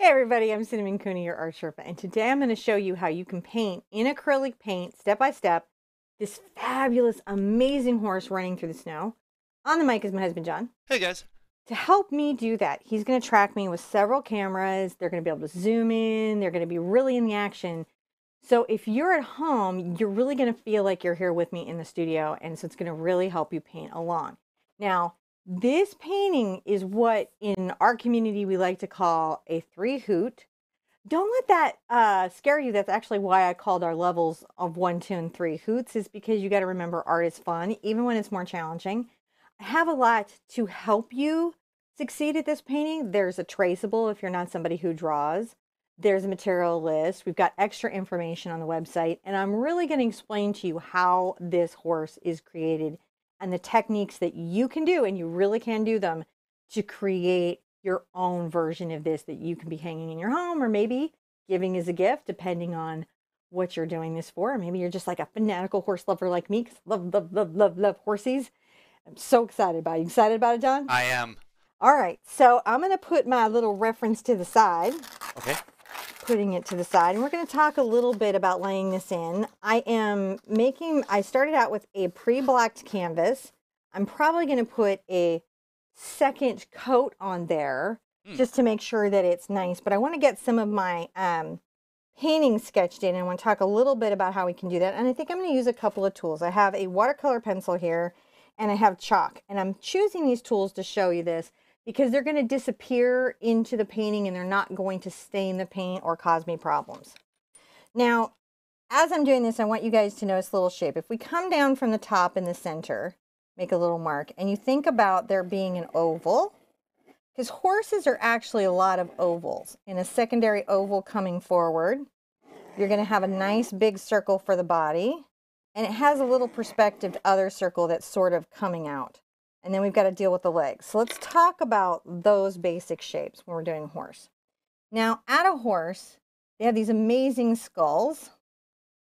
Hey everybody, I'm Cinnamon Cooney, your Art Sherpa, and today I'm going to show you how you can paint in acrylic paint, step by step, this fabulous, amazing horse running through the snow. On the mic is my husband, John. Hey guys. To help me do that, he's going to track me with several cameras. They're going to be able to zoom in. They're going to be really in the action. So if you're at home, you're really going to feel like you're here with me in the studio, and so it's going to really help you paint along. Now, this painting is what in our community we like to call a three hoot. Don't let that scare you. That's actually why I called our levels of 1, 2, and 3 hoots, is because you got to remember art is fun, even when it's more challenging. I have a lot to help you succeed at this painting. There's a traceable if you're not somebody who draws. There's a material list. We've got extra information on the website, and I'm really going to explain to you how this horse is created and the techniques that you can do, and you really can do them, to create your own version of this that you can be hanging in your home or maybe giving as a gift, depending on what you're doing this for. Maybe you're just like a fanatical horse lover like me, because I love, love, love, love, love horsies. I'm so excited about it. You excited about it, John? I am. All right, so I'm going to put my little reference to the side. Okay. Putting it to the side, and we're going to talk a little bit about laying this in. I started out with a pre-blacked canvas. I'm probably going to put a second coat on there just to make sure that it's nice, but I want to get some of my painting sketched in, and I want to talk a little bit about how we can do that. And I think I'm going to use a couple of tools. I have a watercolor pencil here, and I have chalk, and I'm choosing these tools to show you this because they're going to disappear into the painting and they're not going to stain the paint or cause me problems. Now, as I'm doing this, I want you guys to notice a little shape. If we come down from the top in the center, make a little mark, and you think about there being an oval, because horses are actually a lot of ovals. In a secondary oval coming forward, you're going to have a nice big circle for the body, and it has a little perspective other circle that's sort of coming out. And then we've got to deal with the legs. So let's talk about those basic shapes when we're doing horse. Now, at a horse, they have these amazing skulls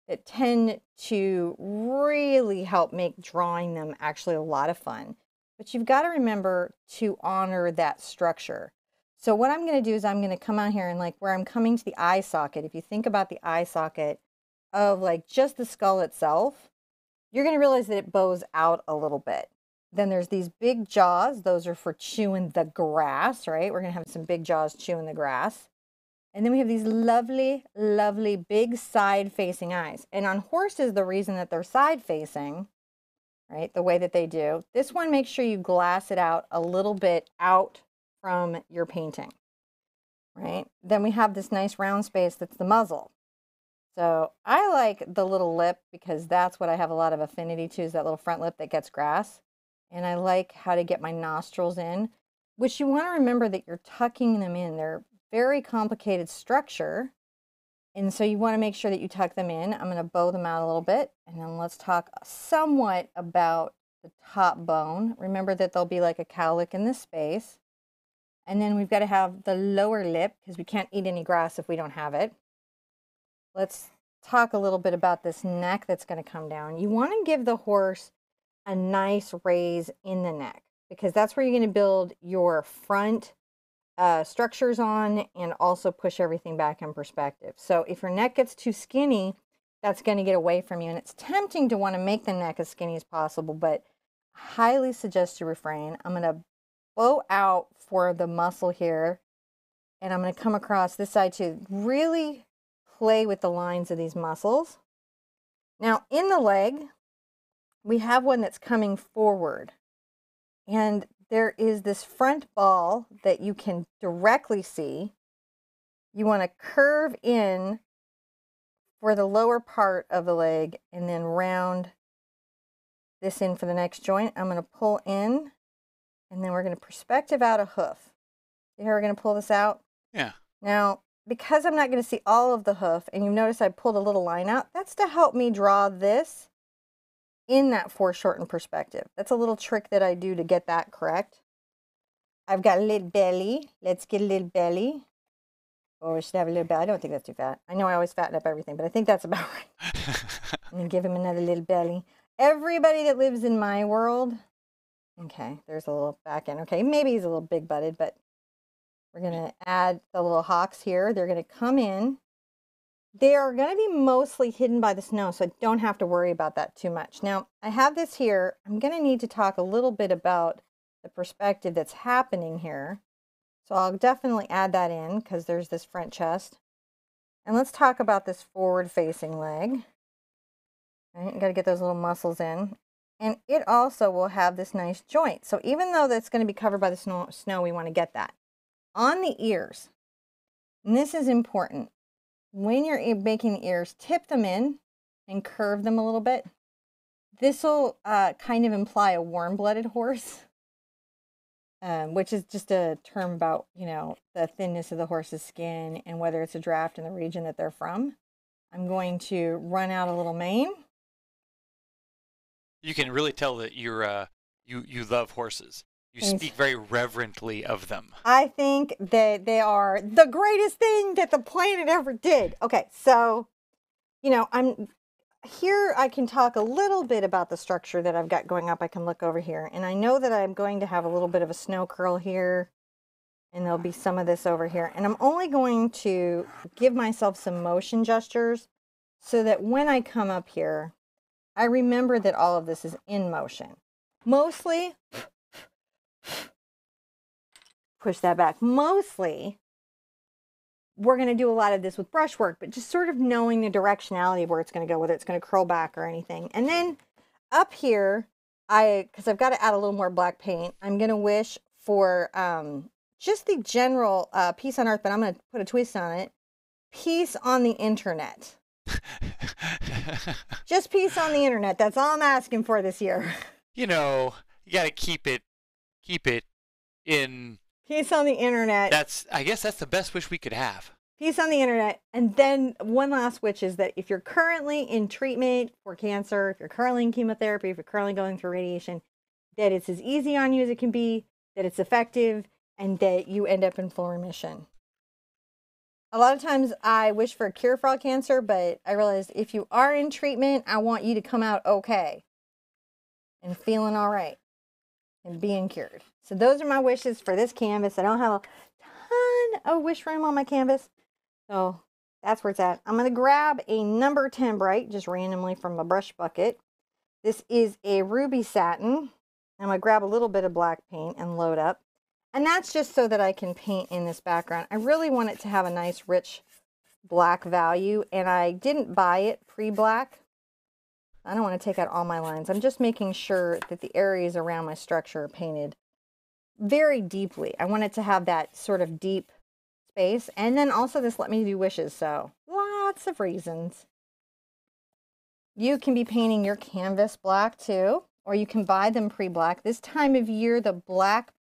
that tend to really help make drawing them actually a lot of fun. But you've got to remember to honor that structure. So what I'm going to do is I'm going to come out here and, like, where I'm coming to the eye socket, if you think about the eye socket of like just the skull itself, you're going to realize that it bows out a little bit. Then there's these big jaws. Those are for chewing the grass, right? We're going to have some big jaws chewing the grass. And then we have these lovely, lovely big side-facing eyes. And on horses, the reason that they're side-facing, right, the way that they do, this one, make sure you glass it out a little bit out from your painting, right? Then we have this nice round space that's the muzzle. So I like the little lip because that's what I have a lot of affinity to, is that little front lip that gets grass. And I like how to get my nostrils in, which you want to remember that you're tucking them in. They're very complicated structure, and so you want to make sure that you tuck them in. I'm going to bow them out a little bit, and then let's talk somewhat about the top bone. Remember that there'll be like a cowlick in this space, and then we've got to have the lower lip because we can't eat any grass if we don't have it. Let's talk a little bit about this neck that's going to come down. You want to give the horse a nice raise in the neck, because that's where you're going to build your front structures on and also push everything back in perspective. So if your neck gets too skinny, that's going to get away from you, and it's tempting to want to make the neck as skinny as possible, but I highly suggest you refrain. I'm going to bow out for the muscle here, and I'm going to come across this side to really play with the lines of these muscles. Now in the leg, we have one that's coming forward, and there is this front ball that you can directly see. You want to curve in for the lower part of the leg and then round this in for the next joint. I'm going to pull in, and then we're going to perspective out a hoof. See how we're going to pull this out? Yeah. Now, because I'm not going to see all of the hoof, and you notice I pulled a little line out, that's to help me draw this in that foreshortened perspective. That's a little trick that I do to get that correct. I've got a little belly. Let's get a little belly. Oh, we should have a little belly. I don't think that's too fat. I know I always fatten up everything, but I think that's about right. And then give him another little belly. Everybody that lives in my world, okay, there's a little back end. Okay, maybe he's a little big-butted, but We're going to add the little hocks here. They're going to come in. They are going to be mostly hidden by the snow, so I don't have to worry about that too much. Now, I have this here. I'm going to need to talk a little bit about the perspective that's happening here. So I'll definitely add that in because there's this front chest. And let's talk about this forward-facing leg. All right, you got to get those little muscles in. And it also will have this nice joint. So even though that's going to be covered by the snow, we want to get that. On the ears, and this is important, when you're making the ears, tip them in and curve them a little bit. This will kind of imply a warm-blooded horse, which is just a term about, you know, the thinness of the horse's skin and whether it's a draft in the region that they're from. I'm going to run out a little mane. You can really tell that you're you love horses. You speak very reverently of them. I think that they are the greatest thing that the planet ever did. Okay, so, you know, I can talk a little bit about the structure that I've got going up. I can look over here, and I know that I'm going to have a little bit of a snow curl here, and there'll be some of this over here. And I'm only going to give myself some motion gestures so that when I come up here, I remember that all of this is in motion. Mostly, push that back. Mostly, we're going to do a lot of this with brushwork, but just sort of knowing the directionality of where it's going to go, whether it's going to curl back or anything. And then up here, because I've got to add a little more black paint, I'm going to wish for just the general peace on earth, but I'm going to put a twist on it. Peace on the internet. Just peace on the internet. That's all I'm asking for this year. You know, you got to keep it in. Peace on the internet. I guess that's the best wish we could have. Peace on the internet. And then one last wish is that if you're currently in treatment for cancer, if you're currently in chemotherapy, if you're currently going through radiation, that it's as easy on you as it can be, that it's effective, and that you end up in full remission. A lot of times I wish for a cure for all cancer, but I realized if you are in treatment, I want you to come out okay and feeling all right and being cured. So those are my wishes for this canvas. I don't have a ton of wish room on my canvas, so that's where it's at. I'm going to grab a number 10 bright just randomly from my brush bucket. This is a Ruby Satin. I'm going to grab a little bit of black paint and load up. And that's just so that I can paint in this background. I really want it to have a nice rich black value, and I didn't buy it pre-black. I don't want to take out all my lines. I'm just making sure that the areas around my structure are painted very deeply. I want it to have that sort of deep space. And then also this let me do wishes, so lots of reasons. You can be painting your canvas black too, or you can buy them pre-black. This time of year, the black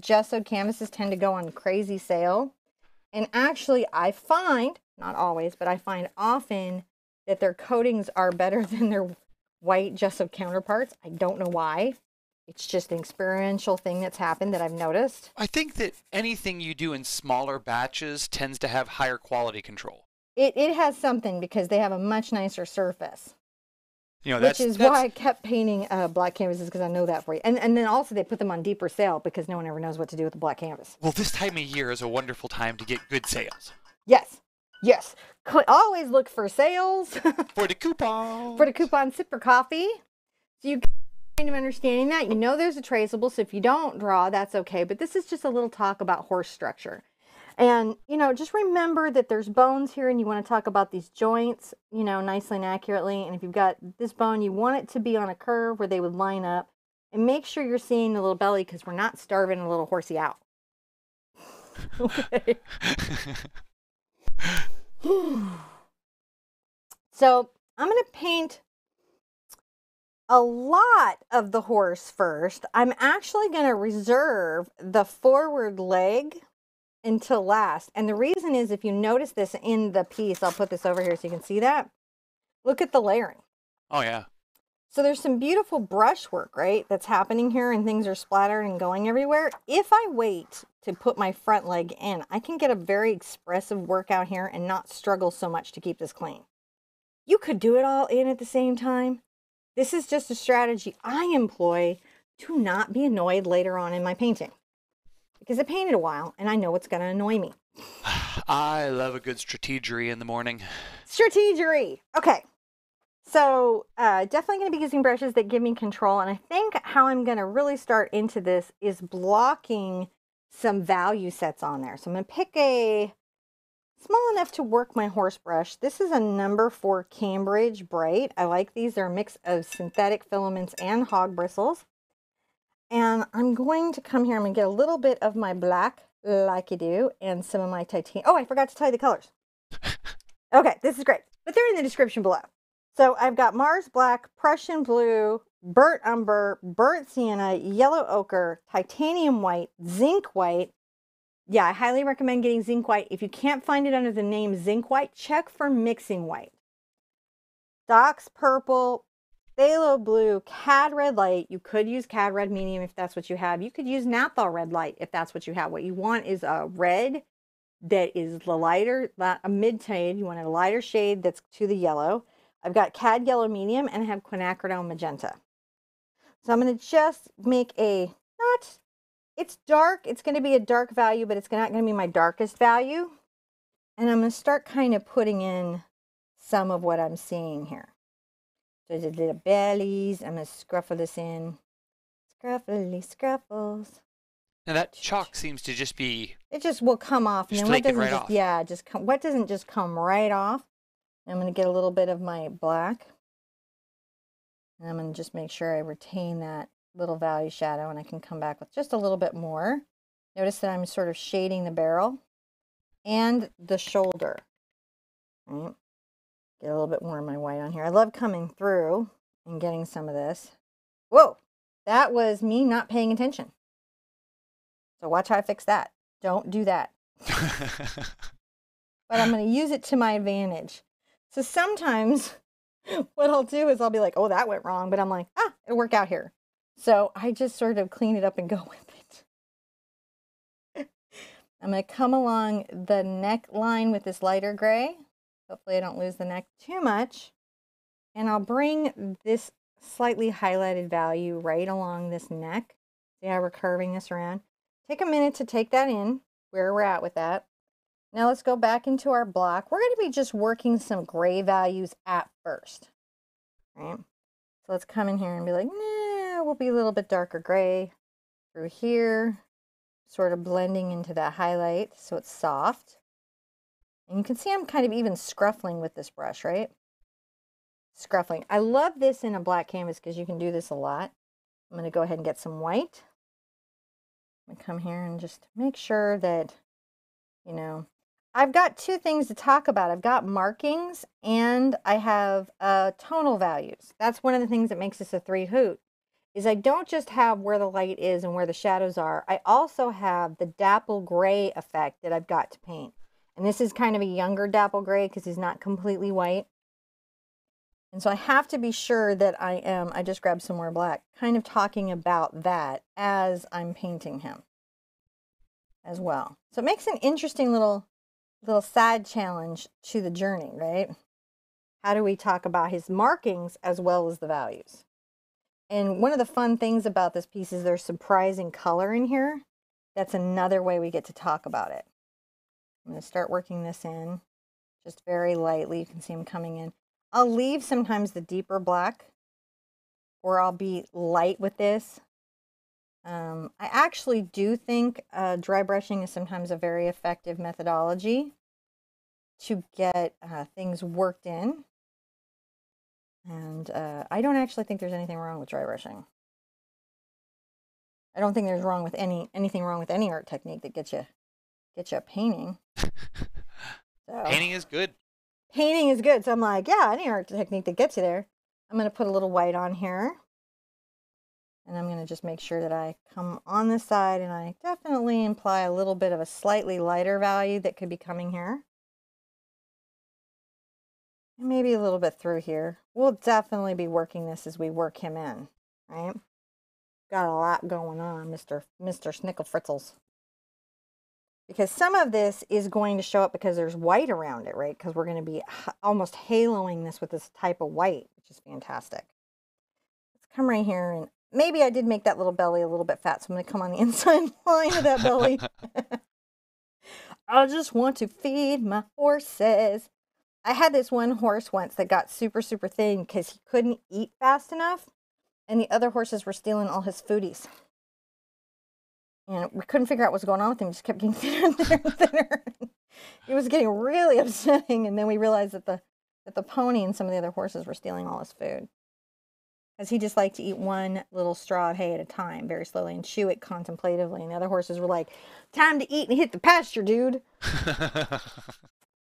gessoed canvases tend to go on crazy sale. And actually, I find, not always, but I find often that their coatings are better than their white gessoed counterparts. I don't know why. It's just an experiential thing that's happened that I've noticed. I think that anything you do in smaller batches tends to have higher quality control. It has something because they have a much nicer surface. You know, which is why I kept painting black canvases, because I know that for you. And then also they put them on deeper sale because no one ever knows what to do with the black canvas. Well, this time of year is a wonderful time to get good sales. Yes. Yes. Always look for sales. For the coupon. For the coupon Sip for Coffee. So you kind of understanding that. You know there's a traceable, so if you don't draw, that's okay. But this is just a little talk about horse structure. And, you know, just remember that there's bones here and you want to talk about these joints, you know, nicely and accurately. And if you've got this bone, you want it to be on a curve where they would line up. And make sure you're seeing the little belly because we're not starving a little horsey out. Okay. So I'm going to paint a lot of the horse first. I'm actually going to reserve the forward leg until last. And the reason is, if you notice this in the piece, I'll put this over here so you can see that. Look at the layering. Oh, yeah. So there's some beautiful brushwork, right, that's happening here, and things are splattered and going everywhere. If I wait to put my front leg in, I can get a very expressive workout here and not struggle so much to keep this clean. You could do it all in at the same time. This is just a strategy I employ to not be annoyed later on in my painting. because I painted a while and I know what's going to annoy me. I love a good strategery in the morning. Strategery. Okay. So definitely going to be using brushes that give me control. And I think how I'm going to really start into this is blocking some value sets on there. So I'm going to pick a small enough to work my horse brush. This is a number 4 Cambridge Bright. I like these. They're a mix of synthetic filaments and hog bristles. And I'm going to come here. I'm going to get a little bit of my black, like you do, and some of my titanium. Oh, I forgot to tell you the colors. Okay, this is great. But they're in the description below. So I've got Mars Black, Prussian Blue, Burnt Umber, Burnt Sienna, Yellow Ochre, Titanium White, Zinc White. Yeah, I highly recommend getting Zinc White. If you can't find it under the name Zinc White, check for Mixing White. Dox Purple, Phthalo Blue, Cad Red Light. You could use Cad Red Medium if that's what you have. You could use Naphthol Red Light if that's what you have. What you want is a red that is the lighter, a mid-shade. You want a lighter shade that's to the yellow. I've got Cad Yellow Medium and I have Quinacridone Magenta. So I'm going to just make it's dark. It's going to be a dark value, but it's not going to be my darkest value. And I'm going to start kind of putting in some of what I'm seeing here. So the little bellies, I'm going to scruffle this in. Scruffly scruffles. Now that chalk seems to just be... It just will come off. Just and then what doesn't right just, off. yeah, just come, what doesn't just come right off? I'm going to get a little bit of my black. And I'm going to just make sure I retain that little value shadow, and I can come back with just a little bit more. Notice that I'm sort of shading the barrel and the shoulder. Right. Get a little bit more of my white on here. I love coming through and getting some of this. Whoa, that was me not paying attention. So watch how I fix that. Don't do that. But I'm going to use it to my advantage. So sometimes what I'll do is I'll be like, oh, that went wrong. But I'm like, it'll work out here. So I just sort of clean it up and go with it. I'm going to come along the neckline with this lighter gray. Hopefully I don't lose the neck too much. And I'll bring this slightly highlighted value right along this neck. See how we're curving this around? Take a minute to take that in, where we're at with that. Now let's go back into our block. We're going to be just working some gray values at first. Right? So let's come in here and be like, nah, we'll be a little bit darker gray through here, sort of blending into that highlight so it's soft. And you can see I'm kind of even scruffling with this brush, right? Scruffling. I love this in a black canvas because you can do this a lot. I'm going to go ahead and get some white. I'm going to come here and just make sure that, you know, I've got two things to talk about. I've got markings and I have tonal values. That's one of the things that makes this a 3-hoot, is I don't just have where the light is and where the shadows are. I also have the dapple gray effect that I've got to paint. And this is kind of a younger dapple gray because he's not completely white. And so I have to be sure that I just grabbed some more black, kind of talking about that as I'm painting him as well. So it makes an interesting little side challenge to the journey, right? How do we talk about his markings as well as the values? And one of the fun things about this piece is there's surprising color in here. That's another way we get to talk about it. I'm going to start working this in just very lightly. You can see him coming in. I'll leave sometimes the deeper black, or I'll be light with this. I actually do think dry brushing is sometimes a very effective methodology to get things worked in. And I don't actually think there's anything wrong with dry brushing. I don't think there's wrong with anything wrong with any art technique that gets you a painting. So, Painting is good. Painting is good. So I'm like, yeah, any art technique that gets you there. I'm going to put a little white on here. And I'm going to just make sure that I come on this side and I definitely imply a little bit of a slightly lighter value that could be coming here. And maybe a little bit through here. We'll definitely be working this as we work him in, right? Got a lot going on, Mr. Snickle Fritzels. Because some of this is going to show up because there's white around it, right? Because we're going to be almost haloing this with this type of white, which is fantastic. Let's come right here, and maybe I did make that little belly a little bit fat, so I'm going to come on the inside line of that belly. I just want to feed my horses. I had this one horse once that got super, super thin because he couldn't eat fast enough, and the other horses were stealing all his foodies. And we couldn't figure out what's going on with him. He just kept getting thinner and thinner and thinner. It was getting really upsetting, and then we realized that the pony and some of the other horses were stealing all his food. Because he just liked to eat one little straw of hay at a time, very slowly, and chew it contemplatively. And the other horses were like, time to eat and hit the pasture, dude.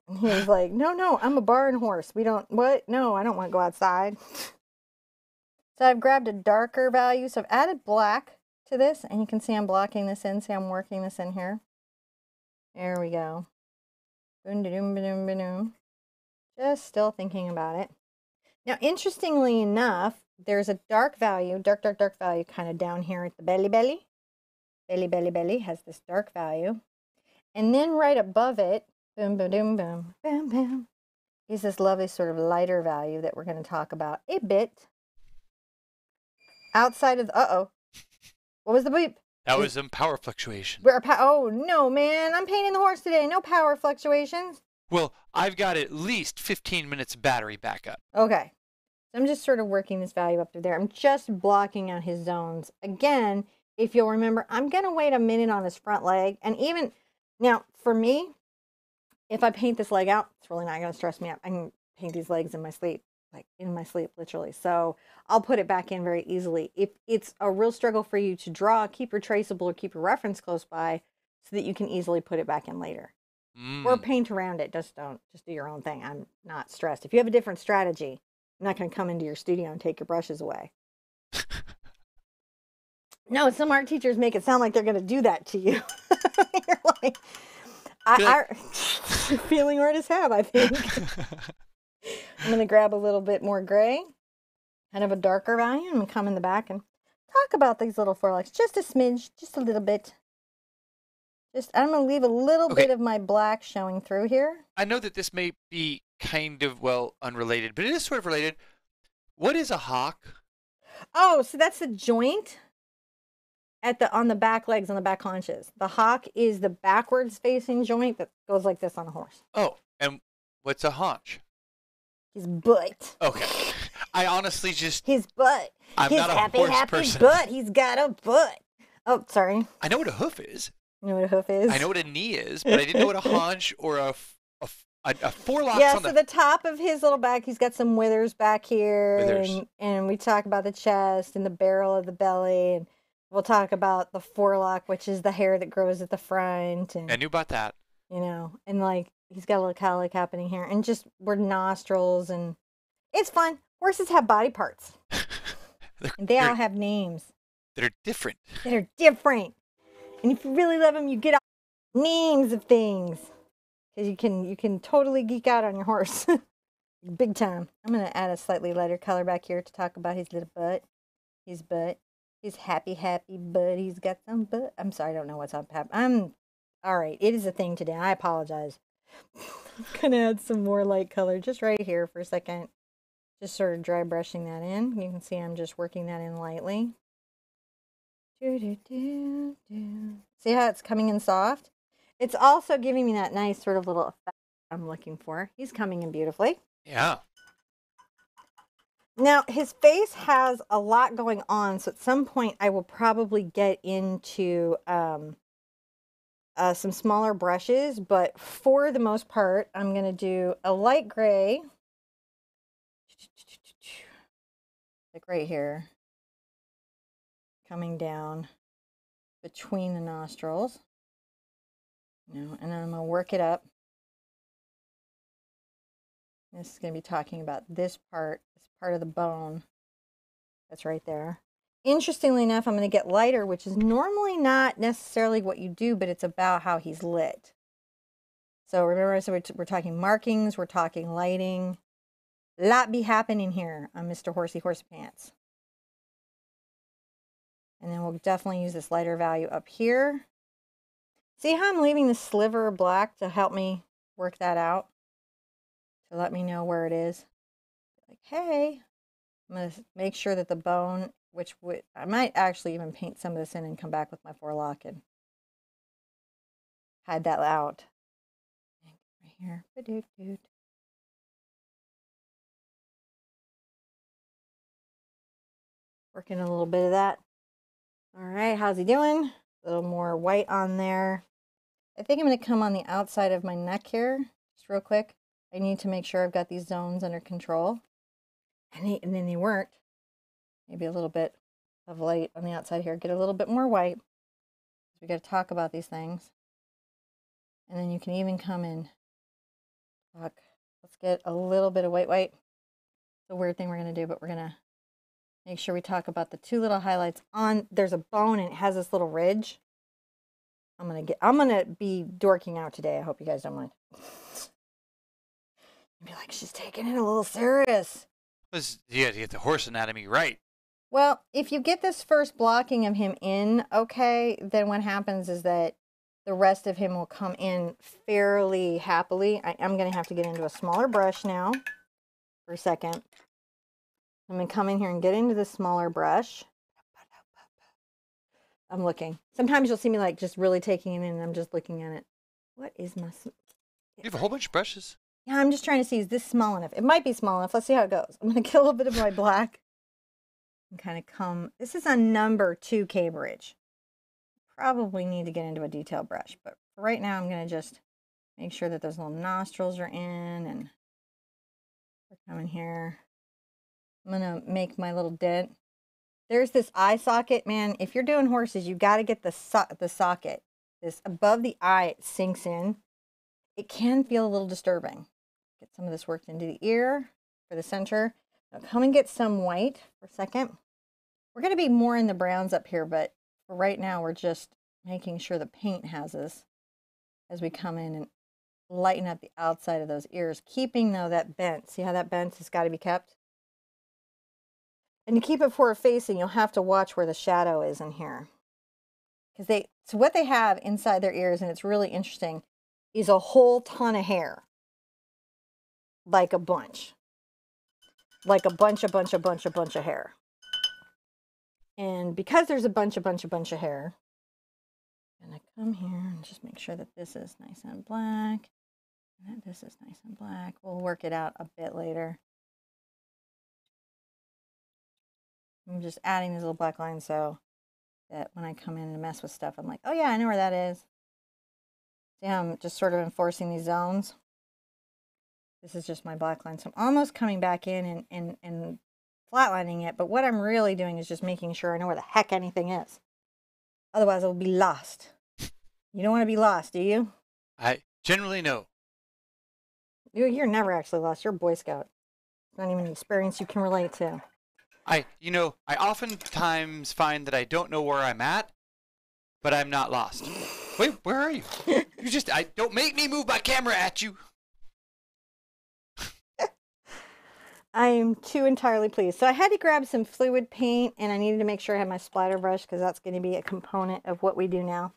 And he was like, no, I'm a barn horse. We don't, what? No, I don't want to go outside. So I've grabbed a darker value. So I've added black to this, and you can see I'm blocking this in. See, I'm working this in here. There we go. Just still thinking about it. Now, interestingly enough, there's a dark value, dark value kind of down here at the belly. Belly has this dark value. And then right above it, boom, boom, boom, boom, boom, boom, is this lovely sort of lighter value that we're going to talk about a bit. Outside of, what was the beep? That was some power fluctuation. Oh, no, man. I'm painting the horse today. No power fluctuations. Well, I've got at least 15 minutes battery backup. Okay. So I'm just sort of working this value up through there. I'm just blocking out his zones. Again, if you'll remember, I'm going to wait a minute on his front leg. And even, now, for me, if I paint this leg out, it's really not going to stress me out. I can paint these legs in my sleep. Like in my sleep, literally. So I'll put it back in very easily. If it's a real struggle for you to draw, keep your traceable or keep your reference close by so that you can easily put it back in later. Or paint around it. Just do your own thing. I'm not stressed. If you have a different strategy, I'm not going to come into your studio and take your brushes away. No, some art teachers make it sound like they're going to do that to you. You're like, feeling artists have, I think. I'm going to grab a little bit more gray, kind of a darker value. I'm going to come in the back and talk about these little forelights. Just a smidge, just a little bit. I'm going to leave a little bit of my black showing through here. I know that this may be kind of, well, unrelated, but it is sort of related. What is a hawk? Oh, so that's the joint on the back legs, on the back haunches. The hawk is the backwards facing joint that goes like this on a horse. Oh, and what's a haunch? His butt. Okay. I honestly just... His butt. I'm not a horse person. Butt. He's got a butt. Oh, sorry. I know what a hoof is. You know what a hoof is? I know what a knee is, but I didn't know what a haunch or a forelock. Yeah, so the top of his little back, he's got some withers back here. And we talk about the chest and the barrel of the belly. And we'll talk about the forelock, which is the hair that grows at the front. And I knew about that. You know, and like... He's got a little cowlick happening here. And just word nostrils. And it's fun. Horses have body parts. And they all have names. That are different. And if you really love them, you get all names of things. Because you can totally geek out on your horse. Big time. I'm going to add a slightly lighter color back here to talk about his little butt. His butt. His happy butt. He's got some butt. I'm sorry, I don't know what's up. All right. It is a thing today. I apologize. I'm going to add some more light color just right here for a second. Just sort of dry brushing that in. You can see I'm just working that in lightly. See how it's coming in soft? It's also giving me that nice sort of little effect I'm looking for. He's coming in beautifully. Yeah. Now, his face has a lot going on, so at some point I will probably get into... some smaller brushes, but for the most part, I'm going to do a light gray, like right here, coming down between the nostrils, and then I'm going to work it up. This is going to be talking about this part of the bone that's right there. Interestingly enough, I'm going to get lighter, which is normally not necessarily what you do, but it's about how he's lit. So remember, we're talking markings, we're talking lighting. A lot be happening here on Mr. Horsey Pants. And then we'll definitely use this lighter value up here. See how I'm leaving the sliver of black to help me work that out? To let me know where it is. Like, hey, I'm going to make sure that the bone which would, I might actually even paint some of this in and come back with my 4-lock and hide that out. Right here. Ba-doot-doot. Working a little bit of that. All right, how's he doing? A little more white on there. I think I'm going to come on the outside of my neck here, just real quick. I need to make sure I've got these zones under control. And then they worked. Maybe a little bit of light on the outside here. Get a little bit more white. We got to talk about these things. And then you can even come and talk. Let's get a little bit of white. It's a weird thing we're going to do, but we're going to make sure we talk about the 2 little highlights on. There's a bone and it has this little ridge. I'm gonna be dorking out today. I hope you guys don't mind. Be like, she's taking it a little serious. You have to get the horse anatomy right. Well, if you get this first blocking of him in okay, then what happens is that the rest of him will come in fairly happily. I am going to have to get into a smaller brush now for a second. I'm going to come in here and get into the smaller brush. I'm looking. Sometimes you'll see me like just really taking it in and I'm just looking at it. What is my... You have a whole bunch of brushes. Yeah, I'm just trying to see, is this small enough? It might be small enough. Let's see how it goes. I'm going to get a little bit of my black and kind of come... This is a number 2 Cambridge. Probably need to get into a detail brush, but for right now I'm going to just make sure that those little nostrils are in and we're coming here. I'm going to make my little dent. There's this eye socket, man. If you're doing horses, you got to get the socket. This above the eye, it sinks in. It can feel a little disturbing. Get some of this worked into the ear for the center. Now come and get some white for a second. We're going to be more in the browns up here, but for right now, we're just making sure the paint has us as we come in and lighten up the outside of those ears, keeping, though, that bent. See how that bent has got to be kept? And to keep it forward facing, you'll have to watch where the shadow is in here. Because so what they have inside their ears, and it's really interesting, is a whole ton of hair. Like a bunch. Like a bunch of hair. And because there's a bunch of hair, I'm going to come here and just make sure that this is nice and black. And that this is nice and black. We'll work it out a bit later. I'm just adding these little black lines so that when I come in and mess with stuff, I'm like, oh yeah, I know where that is. See how I'm just sort of enforcing these zones? This is just my black line. So I'm almost coming back in and flatlining it, but what I'm really doing is just making sure I know where the heck anything is. Otherwise, I'll be lost. You don't want to be lost, do you? I generally no. You're never actually lost. You're a Boy Scout. It's not even an experience you can relate to. I oftentimes find that I don't know where I'm at, but I'm not lost. Wait, where are you? Don't make me move my camera at you. I am too entirely pleased. So I had to grab some fluid paint and I needed to make sure I had my splatter brush because that's going to be a component of what we do now.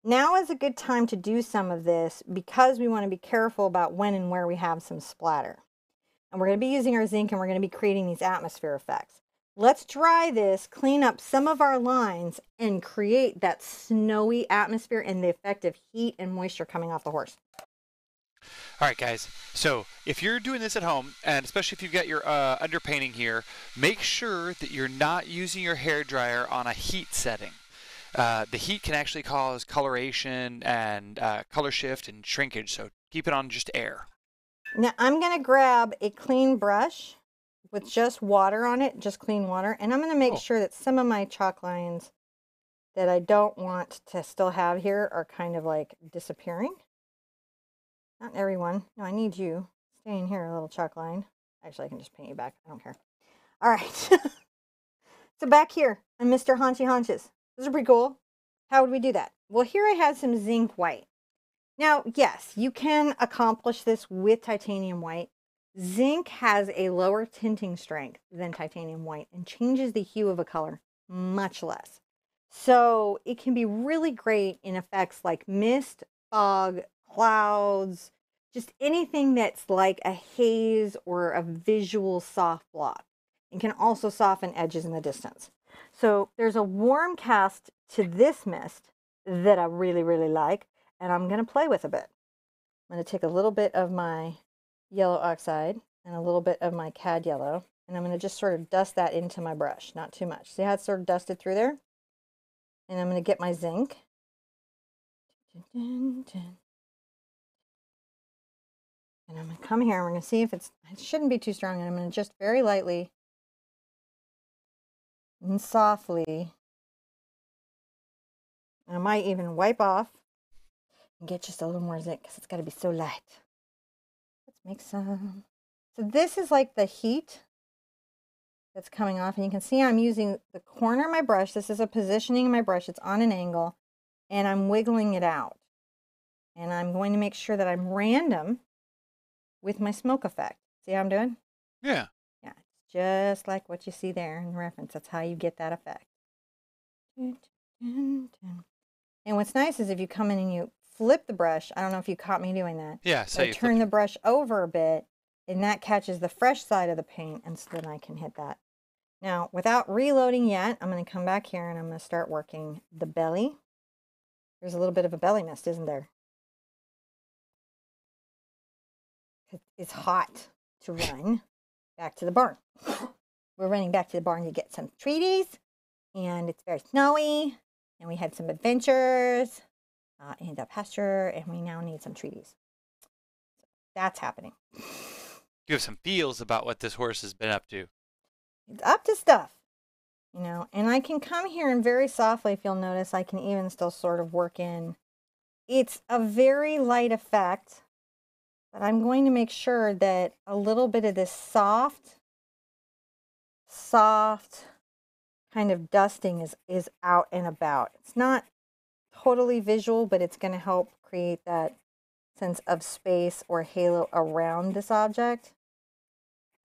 Now is a good time to do some of this because we want to be careful about when and where we have some splatter. And we're going to be using our zinc and we're going to be creating these atmosphere effects. Let's dry this, clean up some of our lines, and create that snowy atmosphere and the effect of heat and moisture coming off the horse. All right, guys. So if you're doing this at home, and especially if you've got your underpainting here, make sure that you're not using your hair dryer on a heat setting. The heat can actually cause coloration and color shift and shrinkage, so keep it on just air. Now I'm going to grab a clean brush with just water on it, just clean water, and I'm going to make sure that some of my chalk lines that I don't want to still have here are kind of like disappearing. Not everyone. No, I need you. Stay in here, a little chalk line. Actually, I can just paint you back. I don't care. All right. So back here on Mr. Haunchy Haunches. This is pretty cool. How would we do that? Well, here I have some zinc white. Now, yes, you can accomplish this with titanium white. Zinc has a lower tinting strength than titanium white and changes the hue of a color much less. So it can be really great in effects like mist, fog, clouds, just anything that's like a haze or a visual soft block. It can also soften edges in the distance. So there's a warm cast to this mist that I really, really like, and I'm going to play with a bit. I'm going to take a little bit of my yellow oxide and a little bit of my cad yellow, and I'm going to just sort of dust that into my brush, not too much. See how it's sort of dusted through there? And I'm going to get my zinc. And I'm going to come here and we're going to see if it shouldn't be too strong, and I'm going to just very lightly and softly, I might even wipe off and get just a little more zinc because it's got to be so light. Let's make some. So this is like the heat that's coming off, and you can see I'm using the corner of my brush. This is a positioning of my brush. It's on an angle, and I'm wiggling it out. And I'm going to make sure that I'm random with my smoke effect. See how I'm doing? Yeah. Yeah, it's just like what you see there in the reference. That's how you get that effect. And what's nice is if you come in and you flip the brush, I don't know if you caught me doing that. Yeah, so I you turn the brush over a bit, and that catches the fresh side of the paint, and so then I can hit that. Now, without reloading yet, I'm going to come back here and I'm going to start working the belly. There's a little bit of a belly mist, isn't there? It's hot to run back to the barn. We're running back to the barn to get some treaties, and it's very snowy, and we had some adventures in the pasture, and we now need some treaties. That's happening. You have some feels about what this horse has been up to. It's up to stuff, you know, and I can come here and very softly, if you'll notice, I can even still sort of work in. It's a very light effect, but I'm going to make sure that a little bit of this soft kind of dusting is out and about. It's not totally visual, but it's going to help create that sense of space or halo around this object.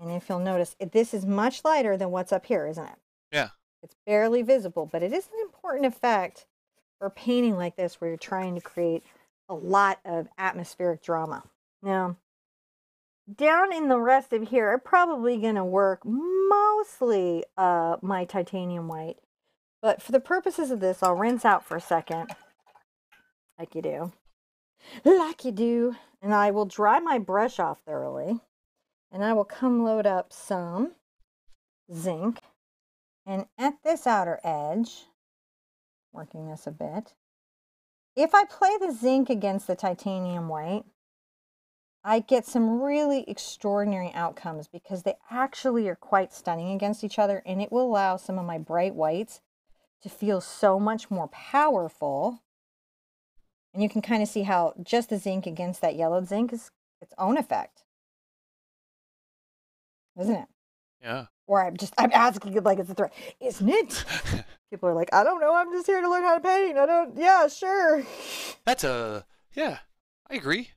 And if you'll notice, this is much lighter than what's up here, isn't it? Yeah. It's barely visible, but it is an important effect for painting like this where you're trying to create a lot of atmospheric drama. Now, down in the rest of here, I'm probably going to work mostly my titanium white. But for the purposes of this, I'll rinse out for a second, like you do. Like you do. And I will dry my brush off thoroughly. And I will come load up some zinc. And at this outer edge, working this a bit, if I play the zinc against the titanium white, I get some really extraordinary outcomes because they actually are quite stunning against each other, and it will allow some of my bright whites to feel so much more powerful. And you can kind of see how just the zinc against that yellowed zinc is its own effect. Isn't it? Yeah. Or I'm asking it like it's a threat. Isn't it? People are like, I don't know. I'm just here to learn how to paint. Yeah, sure. Yeah, I agree.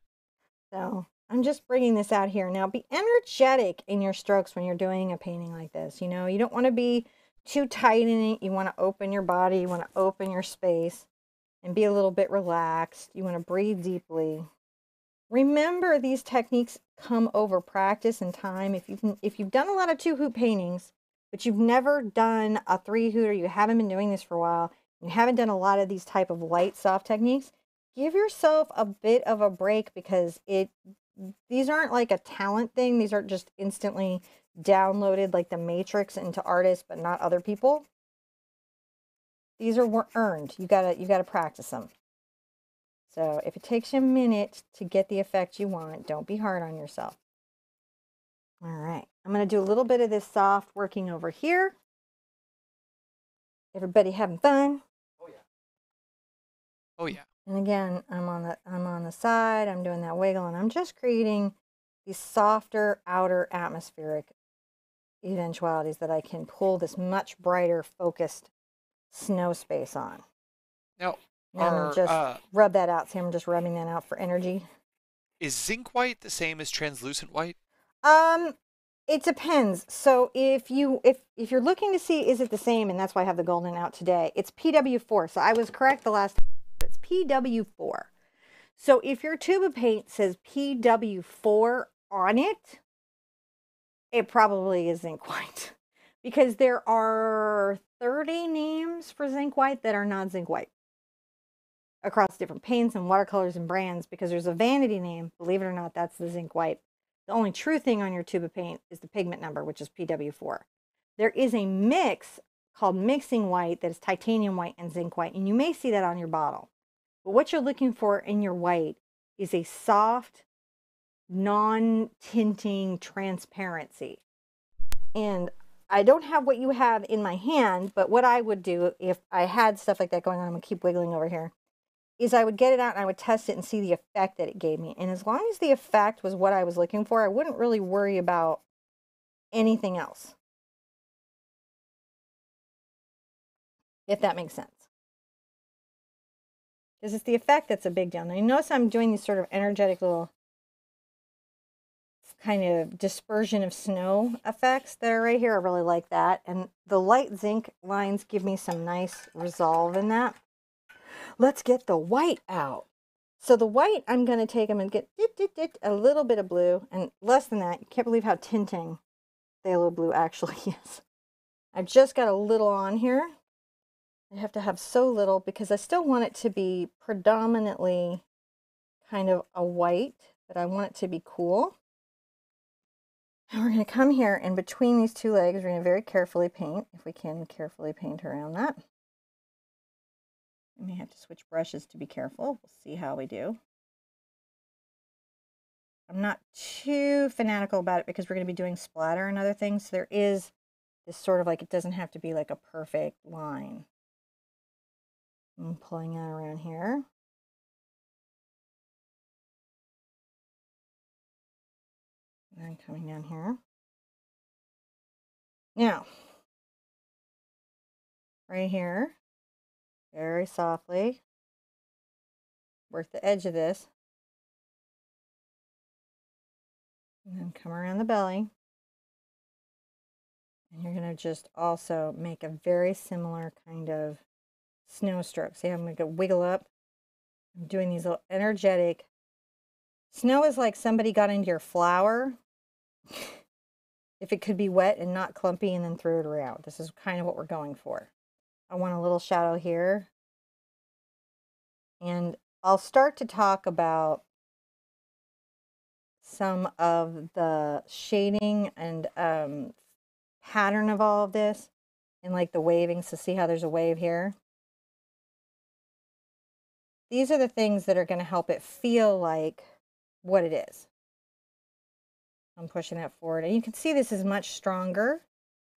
So I'm just bringing this out here. Now, be energetic in your strokes when you're doing a painting like this. You know, you don't want to be too tight in it. You want to open your body. You want to open your space and be a little bit relaxed. You want to breathe deeply. Remember, these techniques come over practice and time. If you've done a lot of 2-hoop paintings, but you've never done a 3-hoot, or you haven't been doing this for a while, you haven't done a lot of these type of light, soft techniques, give yourself a bit of a break, because these aren't like a talent thing. These aren't just instantly downloaded like the Matrix into artists, but not other people. These are earned. You gotta practice them. So if it takes you a minute to get the effect you want, don't be hard on yourself. All right, I'm going to do a little bit of this soft working over here. Everybody having fun? Oh yeah. Oh yeah. And again, I'm on the side. I'm doing that wiggle, and I'm just creating these softer outer atmospheric eventualities that I can pull this much brighter focused snow space on. Now, I'm going to just rub that out. See, I'm just rubbing that out for energy. Is zinc white the same as translucent white? It depends. So if you're looking to see is it the same, and that's why I have the golden out today, it's PW4. So I was correct the last time. It's PW4. So if your tube of paint says PW4 on it, it probably is zinc white. because there are 30 names for zinc white that are not zinc white across different paints and watercolors and brands, because there's a vanity name. Believe it or not, that's the zinc white. The only true thing on your tube of paint is the pigment number, which is PW4. There is a mix called mixing white that is titanium white and zinc white, and you may see that on your bottle. But what you're looking for in your white is a soft, non-tinting transparency. And I don't have what you have in my hand, but what I would do if I had stuff like that going on, I'm gonna keep wiggling over here, is I would get it out and I would test it and see the effect that it gave me. And as long as the effect was what I was looking for, I wouldn't really worry about anything else, if that makes sense. Because it's the effect that's a big deal. Now you notice I'm doing these sort of energetic little kind of dispersion of snow effects that are right here. I really like that. And the light zinc lines give me some nice resolve in that. Let's get the white out. So the white, I'm going to take, I'm going to get a little bit of blue, and less than that. You can't believe how tinting phthalo blue actually is. I've just got a little on here. I have to have so little because I still want it to be predominantly kind of a white, but I want it to be cool. And we're going to come here, and between these two legs, we're going to very carefully paint, if we can carefully paint around that. I may have to switch brushes to be careful. We'll see how we do. I'm not too fanatical about it because we're going to be doing splatter and other things. So there is this sort of like, it doesn't have to be like a perfect line. I'm pulling that around here. And then coming down here. Now, right here, very softly, work the edge of this. And then come around the belly. And you're going to just also make a very similar kind of snow stroke. See, I'm going to wiggle up. I'm doing these little energetic. Snow is like somebody got into your flour. If it could be wet and not clumpy, and then threw it around. This is kind of what we're going for. I want a little shadow here. And I'll start to talk about some of the shading and pattern of all of this, and like the waving. So see how there's a wave here? These are the things that are going to help it feel like what it is. I'm pushing that forward. And you can see this is much stronger.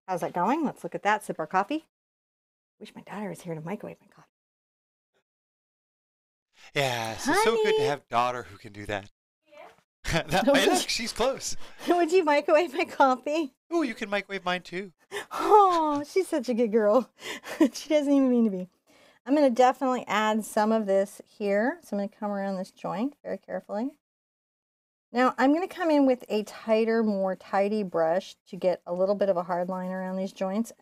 How's that going? Let's look at that. Sip our coffee. Wish my daughter was here to microwave my coffee. Yeah, it's so good to have a daughter who can do that. Hey, look, she's close. Would you microwave my coffee? Oh, you can microwave mine too. Oh, she's such a good girl. She doesn't even mean to be. I'm going to definitely add some of this here. So I'm going to come around this joint very carefully. Now I'm going to come in with a tighter, more tidy brush to get a little bit of a hard line around these joints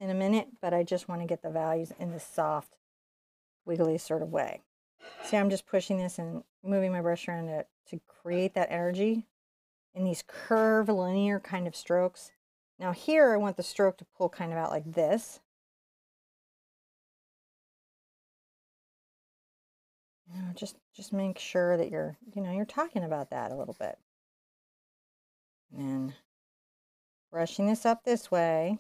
in a minute, but I just want to get the values in this soft, wiggly sort of way. See, I'm just pushing this and moving my brush around to create that energy in these curved, linear kind of strokes. Now here, I want the stroke to pull kind of out like this. You know, just make sure that you're talking about that a little bit. And then brushing this up this way.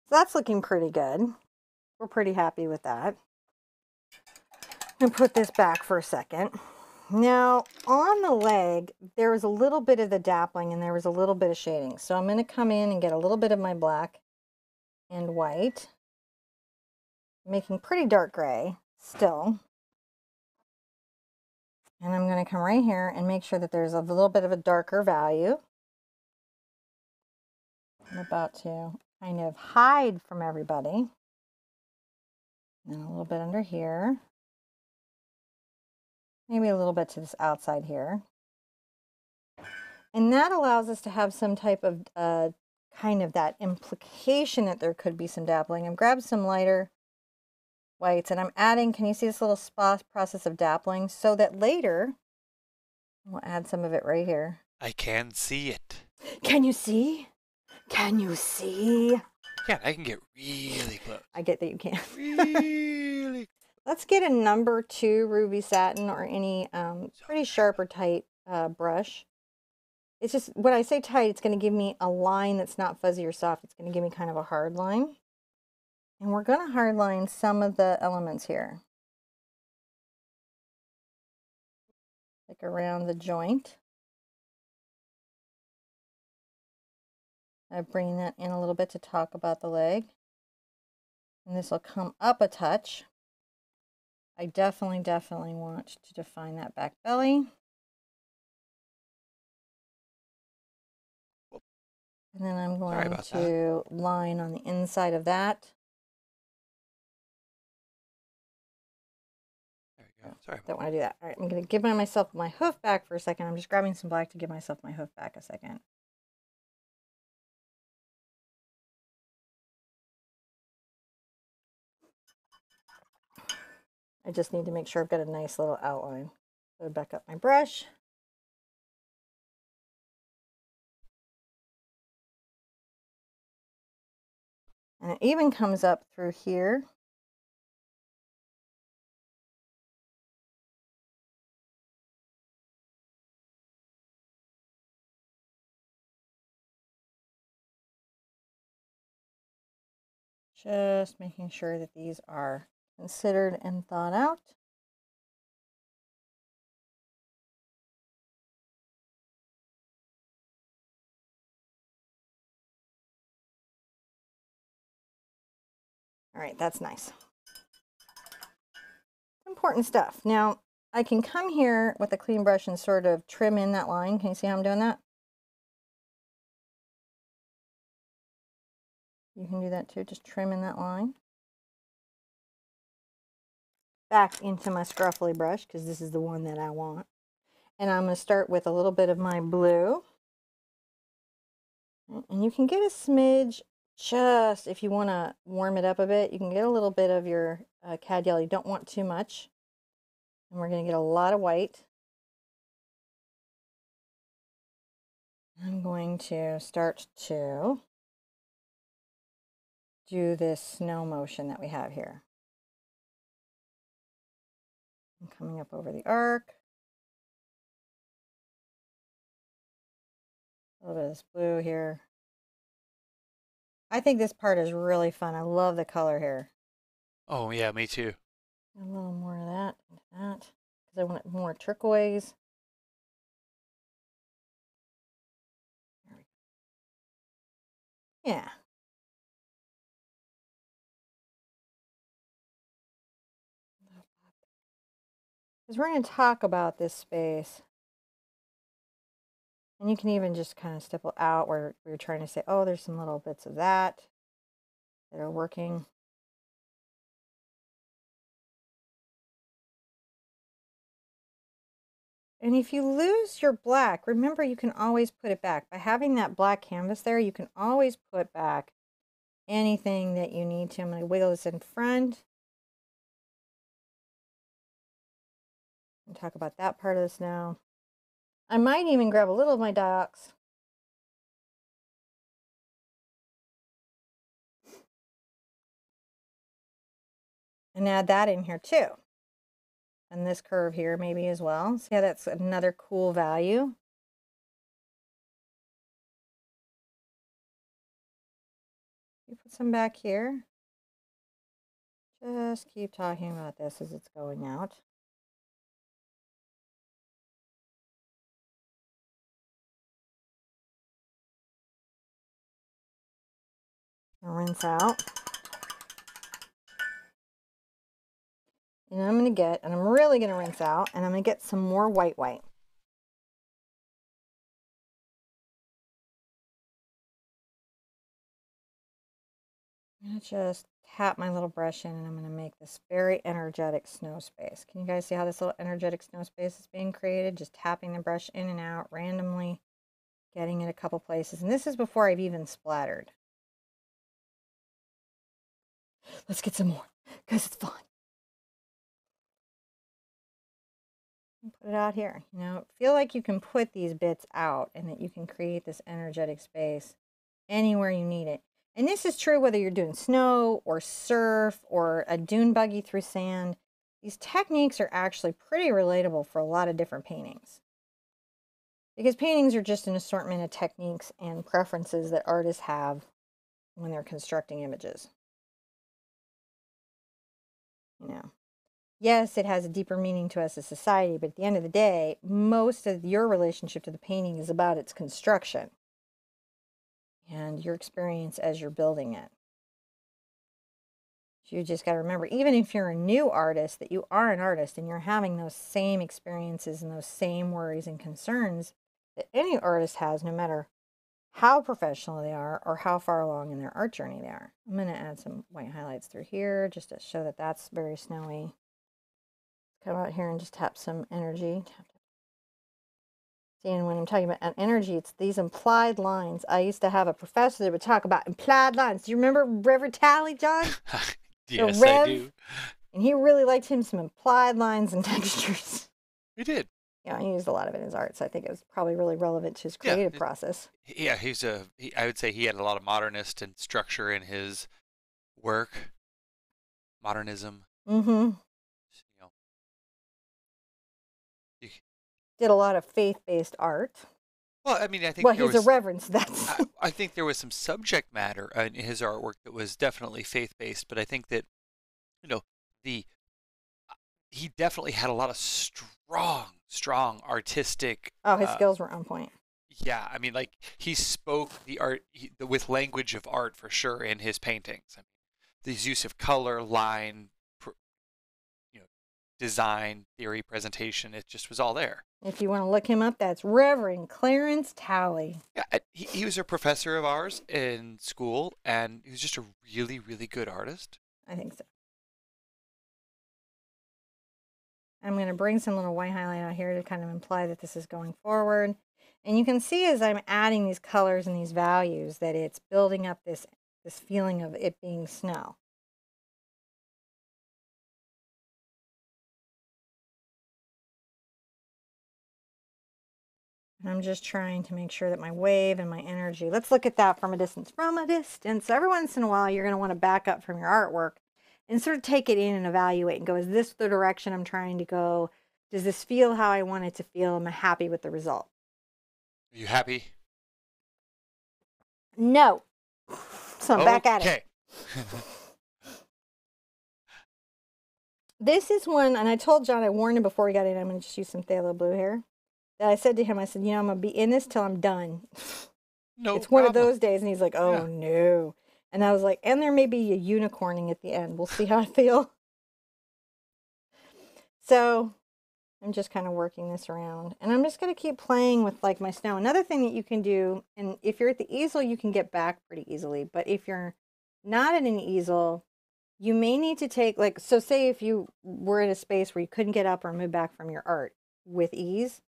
So that's looking pretty good. We're pretty happy with that. I'm going to put this back for a second. Now, on the leg, there was a little bit of the dappling and there was a little bit of shading. So I'm going to come in and get a little bit of my black and white, making pretty dark gray still. And I'm going to come right here and make sure that there's a little bit of a darker value. I'm about to kind of hide from everybody. And a little bit under here. Maybe a little bit to this outside here. And that allows us to have some type of kind of that implication that there could be some dappling. I've grabbed some lighter whites and I'm adding, can you see this little process of dappling? So that later, we'll add some of it right here. I can see it. Can you see? Can you see? Yeah, I can get really close. I get that you can. Really. Let's get a number 2 Ruby Satin or any pretty sharp or tight brush. It's just, when I say tight, it's going to give me a line that's not fuzzy or soft. It's going to give me kind of a hard line. And we're going to hard line some of the elements here. Like around the joint. I bring that in a little bit to talk about the leg. And this will come up a touch. I definitely want to define that back belly. And then I'm going to line on the inside of that. There we go. Sorry. Don't want to do that. All right, I'm going to give myself my hoof back for a second. I'm just grabbing some black to give myself my hoof back a second. I just need to make sure I've got a nice little outline. So back up my brush. And it even comes up through here. Just making sure that these are considered and thought out. All right, that's nice. Important stuff. Now, I can come here with a clean brush and sort of trim in that line. Can you see how I'm doing that? You can do that too, just trim in that line. Back into my scruffly brush, because this is the one that I want. And I'm going to start with a little bit of my blue. And you can get a smidge, just if you want to warm it up a bit, you can get a little bit of your cad yellow. You don't want too much. And we're going to get a lot of white. I'm going to start to do this snow motion that we have here. I'm coming up over the arc. A little bit of this blue here. I think this part is really fun. I love the color here. Oh, yeah, me too. A little more of that into that, because I want it more turquoise. Yeah. Because we're going to talk about this space. And you can even just kind of stipple out where we're trying to say, oh, there's some little bits of that are working. And if you lose your black, remember you can always put it back. By having that black canvas there, you can always put back anything that you need to. I'm going to wiggle this in front. And talk about that part of this now. I might even grab a little of my diox. And add that in here too. And this curve here maybe as well. See how that's another cool value. You put some back here. Just keep talking about this as it's going out. Rinse out. And I'm going to get, and I'm really going to rinse out, and I'm going to get some more white. I'm going to just tap my little brush in, and I'm going to make this very energetic snow space. Can you guys see how this little energetic snow space is being created? Just tapping the brush in and out randomly. getting it a couple places. And this is before I've even splattered. Let's get some more, because it's fun. Put it out here. You know, feel like you can put these bits out and that you can create this energetic space anywhere you need it. And this is true whether you're doing snow or surf or a dune buggy through sand. These techniques are actually pretty relatable for a lot of different paintings. Because paintings are just an assortment of techniques and preferences that artists have when they're constructing images. You know, yes, it has a deeper meaning to us as society, but at the end of the day, most of your relationship to the painting is about its construction and your experience as you're building it. So you just got to remember, even if you're a new artist, that you are an artist and you're having those same experiences and those same worries and concerns that any artist has, no matter how professional they are or how far along in their art journey they are. I'm going to add some white highlights through here just to show that that's very snowy. Come out here and just tap some energy. See, and when I'm talking about energy, it's these implied lines. I used to have a professor that would talk about implied lines. Do you remember Reverend Tally, John? Yes, I do. And he really liked him some implied lines and textures. He did. Yeah, he used a lot of it in his art, so I think it was probably really relevant to his creative process. Yeah, I would say he had a lot of modernist and structure in his work. Modernism. Mm-hmm. You know, did a lot of faith-based art. Well, I mean, I think he's a reverend, so that's... I think there was some subject matter in his artwork that was definitely faith-based, but I think that, you know, he definitely had a lot of strong artistic... Oh, his skills were on point. Yeah, I mean, like, he spoke the art with language of art for sure in his paintings. I mean, his use of color, line, design, theory, presentation, it just was all there. If you want to look him up, that's Reverend Clarence Talley. Yeah, he was a professor of ours in school, and he was just a really, really good artist. I think so. I'm going to bring some little white highlight out here to kind of imply that this is going forward. And you can see as I'm adding these colors and these values that it's building up this feeling of it being snow. And I'm just trying to make sure that my wave and my energy, let's look at that from a distance. From a distance, every once in a while, you're going to want to back up from your artwork and sort of take it in and evaluate and go, is this the direction I'm trying to go? Does this feel how I want it to feel? Am I happy with the result? Are you happy? No. So I'm back at it. This is one, and I told John, I warned him before he got in, I'm going to just use some phthalo blue here. That I said to him, I said, you know, I'm going to be in this till I'm done. No It's one of those days. And he's like, oh, no. And I was like, and there may be a unicorning at the end. We'll see how I feel. So I'm just kind of working this around. And I'm just going to keep playing with like my snow. Another thing that you can do, and if you're at the easel, you can get back pretty easily. But if you're not at an easel, you may need to take, like, so say if you were in a space where you couldn't get up or move back from your art with ease,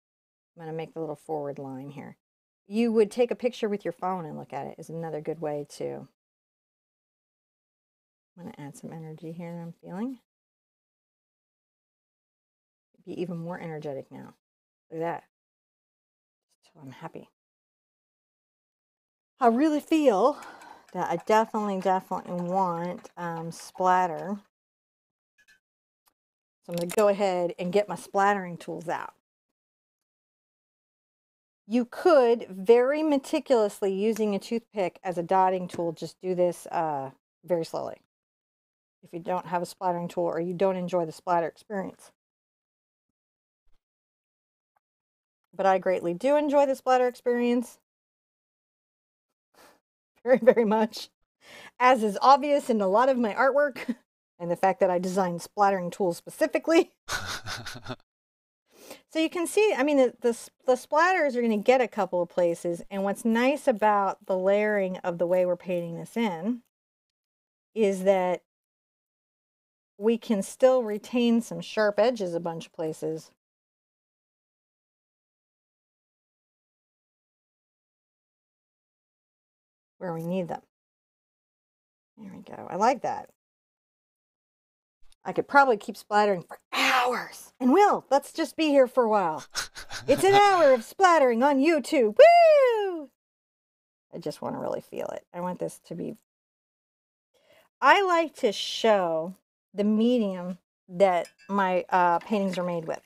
I'm going to make the little forward line here. You would take a picture with your phone and look at it is another good way to. I'm going to add some energy here that I'm feeling. Be even more energetic now. Look at that. So I'm happy. I really feel that I definitely want splatter. So I'm going to go ahead and get my splattering tools out. You could very meticulously, using a toothpick as a dotting tool, just do this very slowly. If you don't have a splattering tool or you don't enjoy the splatter experience. But I greatly do enjoy the splatter experience. Very, very much. As is obvious in a lot of my artwork. And the fact that I designed splattering tools specifically. So you can see, I mean, the splatters are going to get a couple of places. And what's nice about the layering of the way we're painting this in is that we can still retain some sharp edges a bunch of places. where we need them. There we go. I like that. I could probably keep splattering for hours. And will, let's just be here for a while. It's an hour of splattering on YouTube. Woo! I just want to really feel it. I want this to be... I like to show the medium that my paintings are made with.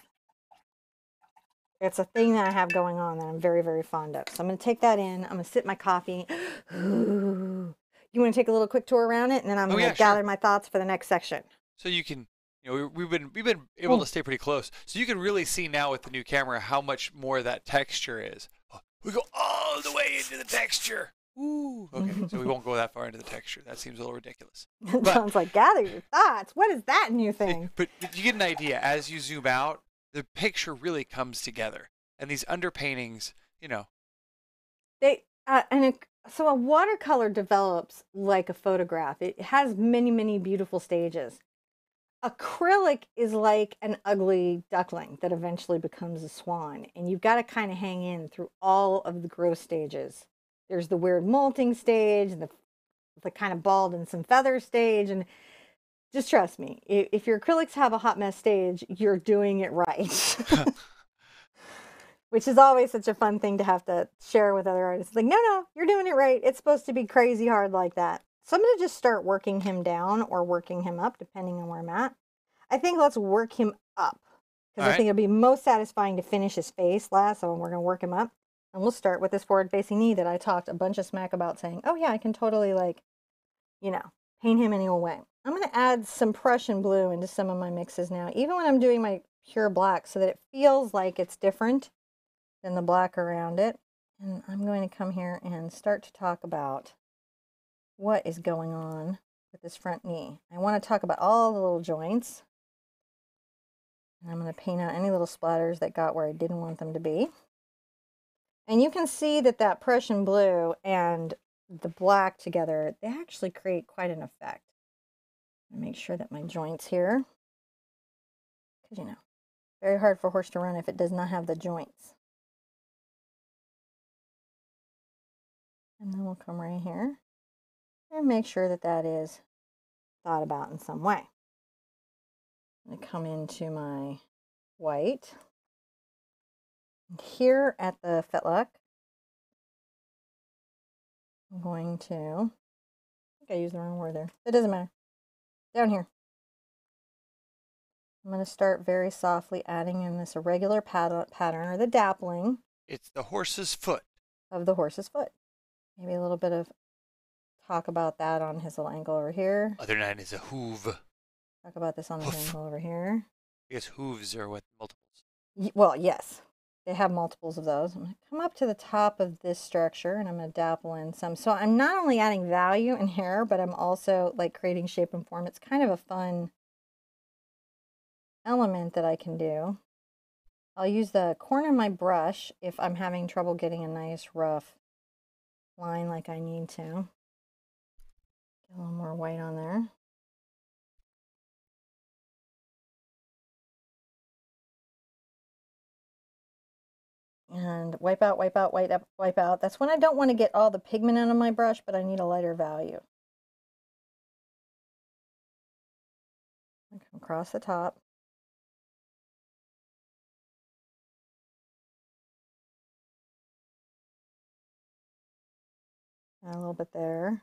It's a thing that I have going on that I'm very, very fond of. So I'm going to take that in. I'm going to sip my coffee. Ooh. You want to take a little quick tour around it, and then I'm going to gather my thoughts for the next section. So you can, you know, we've been able to stay pretty close. So you can really see now with the new camera how much more that texture is. We go all the way into the texture. Ooh. Okay, so we won't go that far into the texture. That seems a little ridiculous. John's like, gather your thoughts. What is that new thing? But you get an idea. As you zoom out, the picture really comes together. And these underpaintings, you know. So a watercolor develops like a photograph. It has many, many beautiful stages. Acrylic is like an ugly duckling that eventually becomes a swan. And you've got to kind of hang in through all of the growth stages. There's the weird molting stage, and the kind of bald and some feather stage. And just trust me, if your acrylics have a hot mess stage, you're doing it right. Which is always such a fun thing to have to share with other artists. Like, no, you're doing it right. It's supposed to be crazy hard like that. So I'm going to just start working him down or working him up, depending on where I'm at. I think let's work him up, because I think it'll be most satisfying to finish his face last. So we're going to work him up. And we'll start with this forward-facing knee that I talked a bunch of smack about, saying, oh, yeah, I can totally, like, you know, paint him any old way. I'm going to add some Prussian blue into some of my mixes now, even when I'm doing my pure black, so that it feels like it's different than the black around it. And I'm going to come here and start to talk about what is going on with this front knee. I want to talk about all the little joints. And I'm going to paint out any little splatters that got where I didn't want them to be. And you can see that Prussian blue and the black together, they actually create quite an effect. Make sure that my joints here, because, you know, very hard for a horse to run if it does not have the joints. And then we'll come right here and make sure that is thought about in some way. I'm going to come into my white. And here at the fetlock, I'm going to, I think I used the wrong word there. It doesn't matter. Down here. I'm going to start very softly adding in this irregular pattern, or the dappling. It's the horse's foot. Of the horse's foot. Maybe a little bit of talk about that on his little ankle over here. Other than is a hoof. Talk about this on his ankle over here. I guess hooves are with multiples. Well, yes. They have multiples of those. I'm going to come up to the top of this structure, and I'm going to dapple in some. So I'm not only adding value in hair, but I'm also like creating shape and form. It's kind of a fun element that I can do. I'll use the corner of my brush if I'm having trouble getting a nice rough line like I need to. Get a little more white on there. And wipe out, wipe out, wipe out. That's when I don't want to get all the pigment out of my brush, but I need a lighter value. I come across the top. Add a little bit there.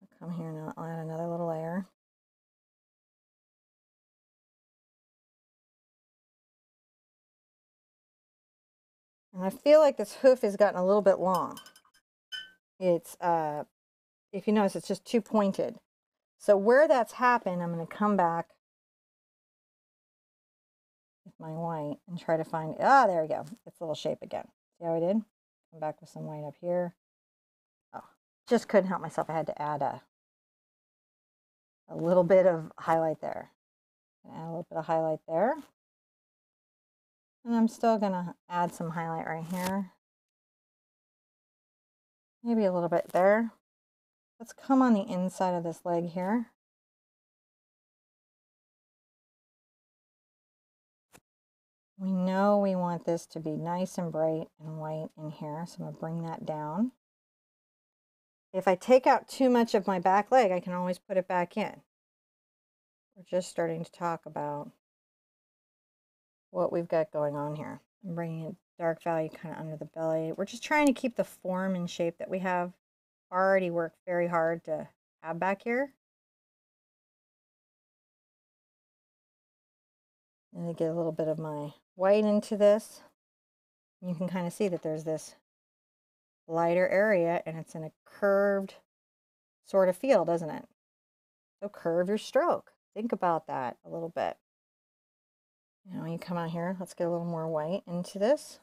I'll come here and I'll add another little layer. And I feel like this hoof has gotten a little bit long. It's, if you notice, it's just too pointed. So where that's happened, I'm going to come back with my white and try to find, there we go. It's a little shape again. See how I did? Come back with some white up here. Oh, just couldn't help myself. I had to add a little bit of highlight there. Add a little bit of highlight there. And I'm still going to add some highlight right here. Maybe a little bit there. Let's come on the inside of this leg here. We know we want this to be nice and bright and white in here, so I'm going to bring that down. if I take out too much of my back leg, I can always put it back in. We're just starting to talk about what we've got going on here. I'm bringing in dark value kind of under the belly. We're just trying to keep the form and shape that we have already worked very hard to have back here. And to get a little bit of my white into this, you can kind of see that there's this lighter area and it's in a curved sort of feel, doesn't it? So curve your stroke. Think about that a little bit. You know, you come out here, let's get a little more white into this.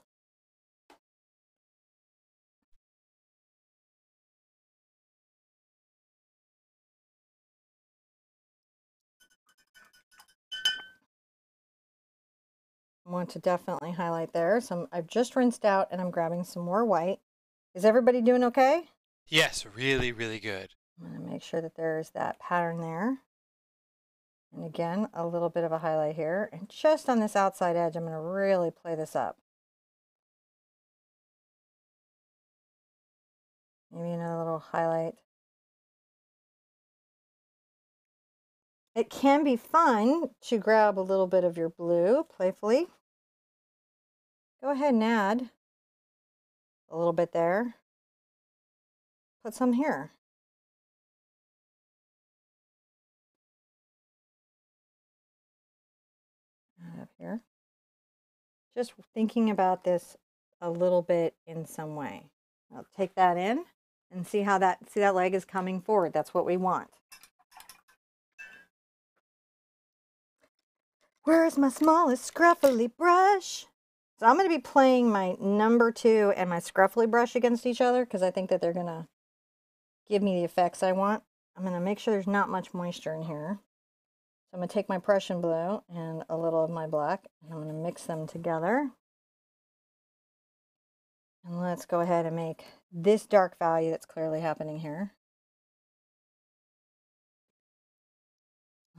I want to definitely highlight there. So I've just rinsed out and I'm grabbing some more white. Is everybody doing okay? Yes, really, really good. I'm going to make sure that there's that pattern there. And again, a little bit of a highlight here. And just on this outside edge, I'm going to really play this up. Maybe another little highlight. It can be fun to grab a little bit of your blue playfully. Go ahead and add a little bit there. Put some here. Add up here. Just thinking about this a little bit in some way. I'll take that in and see how that leg is coming forward. That's what we want. Where's my smallest scruffly brush? So I'm going to be playing my number 2 and my scruffly brush against each other because I think that they're going to give me the effects I want. I'm going to make sure there's not much moisture in here. So I'm going to take my Prussian blue and a little of my black, and I'm going to mix them together. And let's go ahead and make this dark value that's clearly happening here.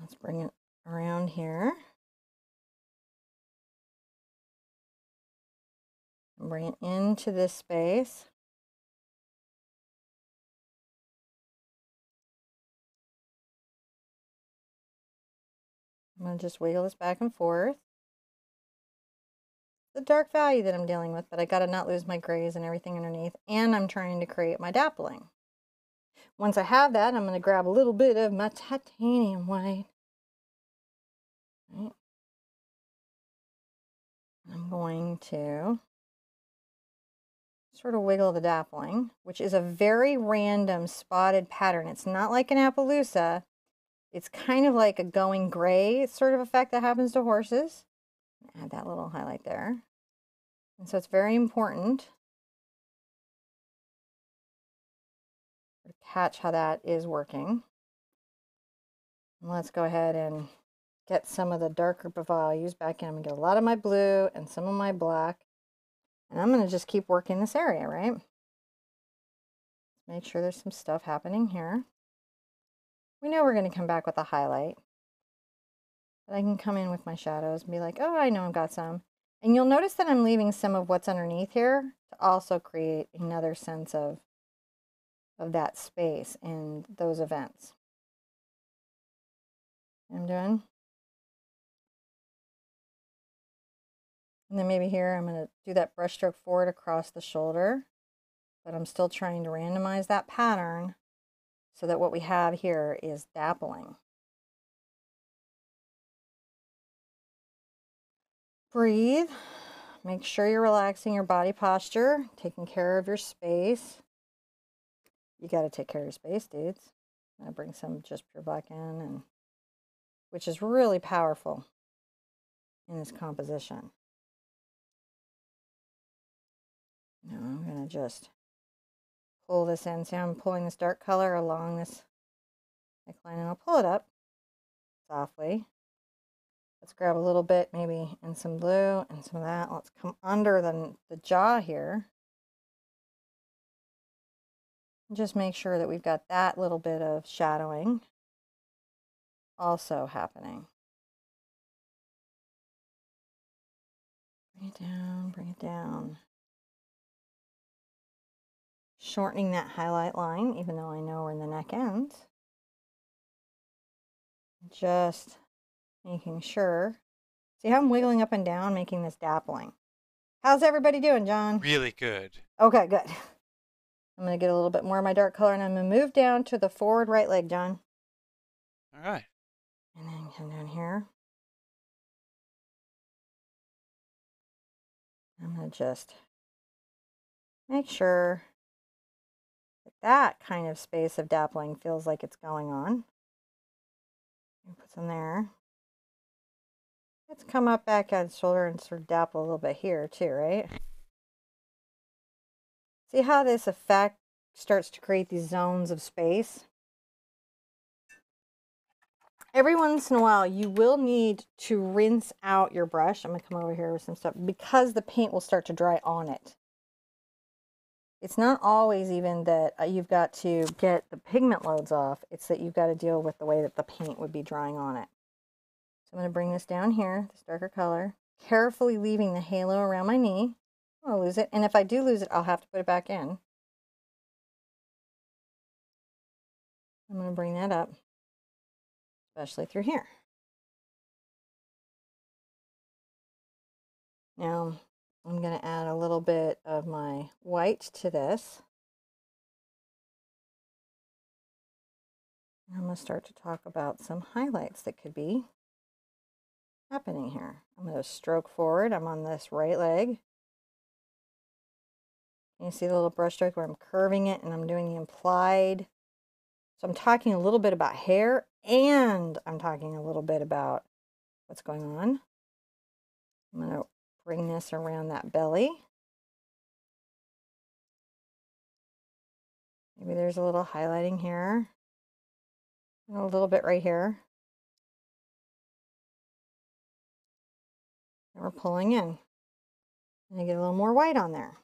Let's bring it around here. And bring it into this space. I'm going to just wiggle this back and forth. The dark value that I'm dealing with, but I got to not lose my grays and everything underneath. And I'm trying to create my dappling. Once I have that, I'm going to grab a little bit of my titanium white. Right. I'm going to sort of wiggle the dappling, which is a very random spotted pattern. It's not like an Appaloosa. It's kind of like a going gray sort of effect that happens to horses. Add that little highlight there. And so it's very important to catch how that is working. And let's go ahead and get some of the darker values back in. I'm going to get a lot of my blue and some of my black. And I'm going to just keep working this area, right? Make sure there's some stuff happening here. We know we're going to come back with a highlight. But I can come in with my shadows and be like, oh, I know I've got some. And you'll notice that I'm leaving some of what's underneath here to also create another sense of that space in those events. I'm doing. And then maybe here I'm going to do that brush stroke forward across the shoulder. But I'm still trying to randomize that pattern so that what we have here is dappling. Breathe. Make sure you're relaxing your body posture, taking care of your space. You got to take care of your space, dudes. I bring some just pure black in, and which is really powerful in this composition. Now I'm going to just pull this in. See how I'm pulling this dark color along this neckline, and I'll pull it up softly. Let's grab a little bit, maybe in some blue and some of that. Let's come under the jaw here. And just make sure that we've got that little bit of shadowing also happening. Bring it down, bring it down. shortening that highlight line, even though I know where the neck ends. Just making sure. See how I'm wiggling up and down, making this dappling. How's everybody doing, John? Really good. Okay, good. I'm going to get a little bit more of my dark color, and I'm going to move down to the forward right leg, John. All right. And then come down here. I'm going to just make sure that kind of space of dappling feels like it's going on. Put some there. Let's come up back on the shoulder and sort of dapple a little bit here too, right? See how this effect starts to create these zones of space? Every once in a while, you will need to rinse out your brush. I'm going to come over here with some stuff because the paint will start to dry on it. It's not always even that you've got to get the pigment loads off. It's that you've got to deal with the way that the paint would be drying on it. So I'm going to bring this down here, this darker color, carefully leaving the halo around my knee. I'll lose it. And if I do lose it, I'll have to put it back in. I'm going to bring that up, especially through here. Now, I'm going to add a little bit of my white to this. I'm going to start to talk about some highlights that could be happening here. I'm going to stroke forward. I'm on this right leg. You see the little brush stroke where I'm curving it and I'm doing the implied. So I'm talking a little bit about hair and I'm talking a little bit about what's going on. I'm going to bring this around that belly. Maybe there's a little highlighting here. And a little bit right here. And we're pulling in. And I get a little more white on there.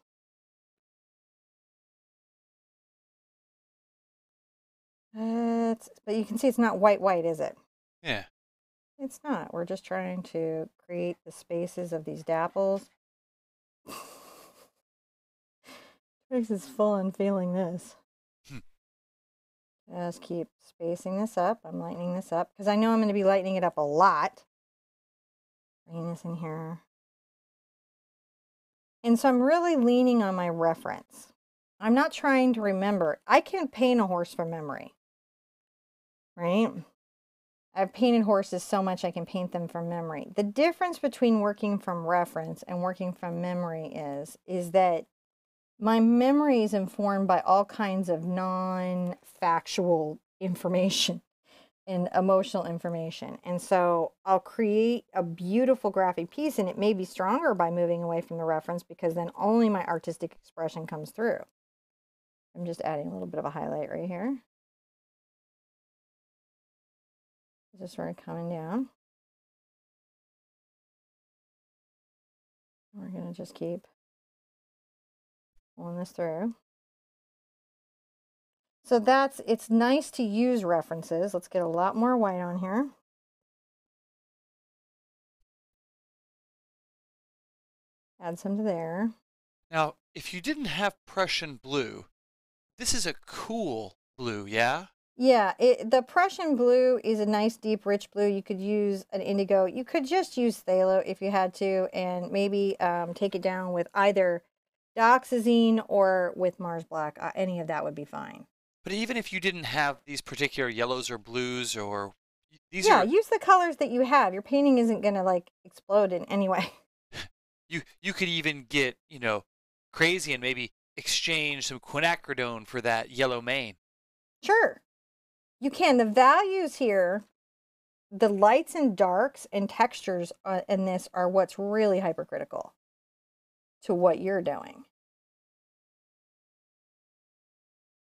But you can see it's not white, is it? Yeah. It's not. We're just trying to create the spaces of these dapples. Trix is full on feeling this. Just keep spacing this up. I'm lightening this up because I know I'm going to be lightening it up a lot. Bringing this in here. And so I'm really leaning on my reference. I'm not trying to remember. I can paint a horse from memory, right? I've painted horses so much I can paint them from memory. The difference between working from reference and working from memory is that my memory is informed by all kinds of non-factual information and emotional information. And so I'll create a beautiful graphic piece and it may be stronger by moving away from the reference because then only my artistic expression comes through. I'm just adding a little bit of a highlight right here. Just sort of coming down. We're going to just keep pulling this through. So it's nice to use references. Let's get a lot more white on here. Add some to there. Now, if you didn't have Prussian blue, this is a cool blue, yeah? Yeah, the Prussian blue is a nice, deep, rich blue. You could use an indigo. You could just use phthalo if you had to, and maybe take it down with either dioxazine or with Mars Black. Any of that would be fine. But even if you didn't have these particular yellows or blues or these use the colors that you have. Your painting isn't going to like explode in any way. You could even get, crazy and maybe exchange some quinacridone for that yellow mane. Sure. You can. The values here, the lights and darks and textures in this are what's really hypercritical to what you're doing.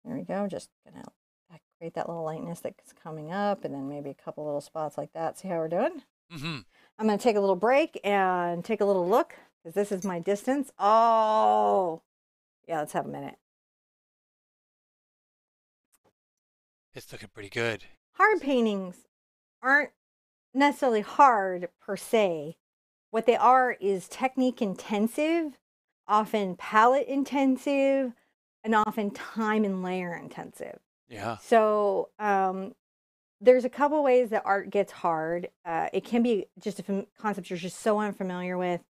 There we go. Just going to create that little lightness that's coming up and then maybe a couple little spots like that. See how we're doing? Mm-hmm. I'm going to take a little break and take a little look because this is my distance. Oh, yeah, let's have a minute. It's looking pretty good. Hard paintings aren't necessarily hard per se. What they are is technique intensive, often palette intensive, and often time and layer intensive. Yeah. So there's a couple ways that art gets hard. It can be just a concept you're just so unfamiliar with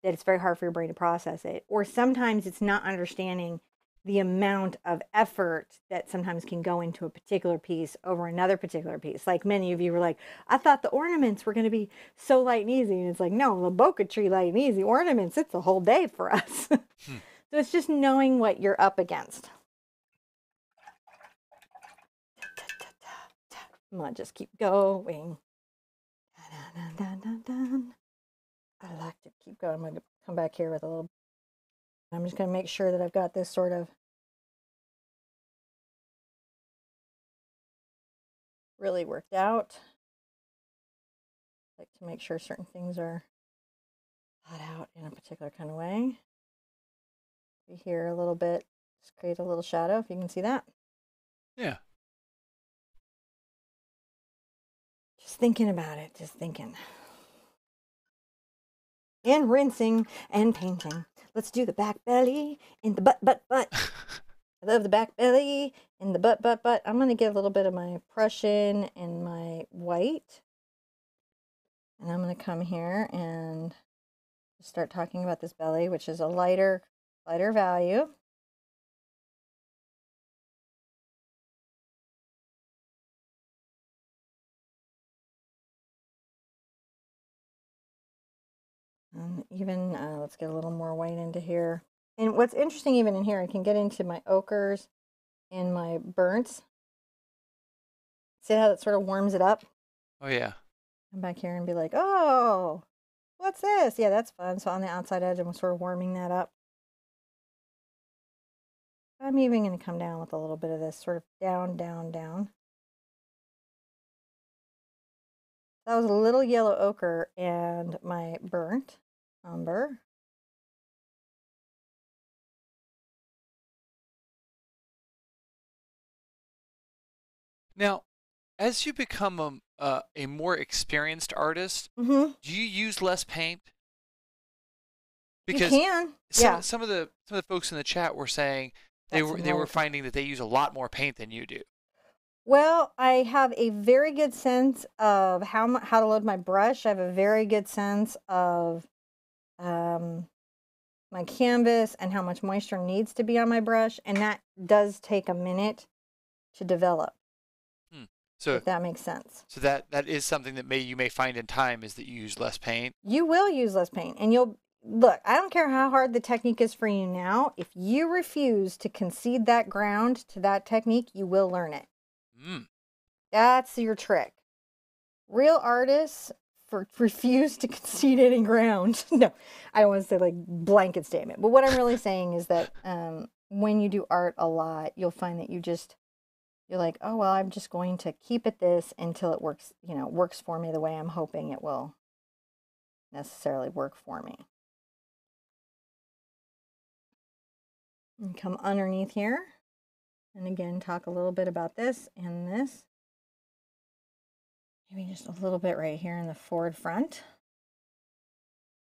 that it's very hard for your brain to process it. Or sometimes it's not understanding the amount of effort that sometimes can go into a particular piece over another particular piece. Like many of you were like, I thought the ornaments were going to be so light and easy. And it's like, no, the bokeh tree light and easy. Ornaments, it's a whole day for us. So it's just knowing what you're up against. I'm going to just keep going. I like to keep going. I'm going to come back here with a little. I'm just going to make sure that I've got this sort of really worked out. I like to make sure certain things are thought out in a particular kind of way. Here a little bit, just create a little shadow if you can see that. Yeah. Just thinking about it, just thinking. And rinsing and painting. Let's do the back belly in the butt. I love the back belly in the butt. I'm going to get a little bit of my Prussian and my white. And I'm going to come here and start talking about this belly, which is a lighter value. And even, let's get a little more white into here. And what's interesting even in here, I can get into my ochres and my burns. See how that sort of warms it up? Oh, yeah. Come back here and be like, oh, what's this? Yeah, that's fun. So on the outside edge, I'm sort of warming that up. I'm even going to come down with a little bit of this, sort of down. That was a little yellow ochre and my burnt umber. Now, as you become a more experienced artist, Mm-hmm. do you use less paint? Because you can. Some of the folks in the chat were saying they were finding that they use a lot more paint than you do. Well, I have a very good sense of how to load my brush. I have a very good sense of my canvas and how much moisture needs to be on my brush, and that does take a minute to develop. So if that makes sense. So that is something that you may find in time, is that you use less paint. You will use less paint, and you'll look. I don't care how hard the technique is for you now. If you refuse to concede that ground to that technique, you will learn it. That's your trick. Real artists refuse to concede any ground. No, I don't want to say like blanket statement, but what I'm really saying is that when you do art a lot, you'll find that you're like, oh, well, I'm just going to keep it this until it works, works for me the way I'm hoping it will necessarily work for me. And come underneath here. And again, talk a little bit about this and this. Maybe just a little bit right here in the forward front.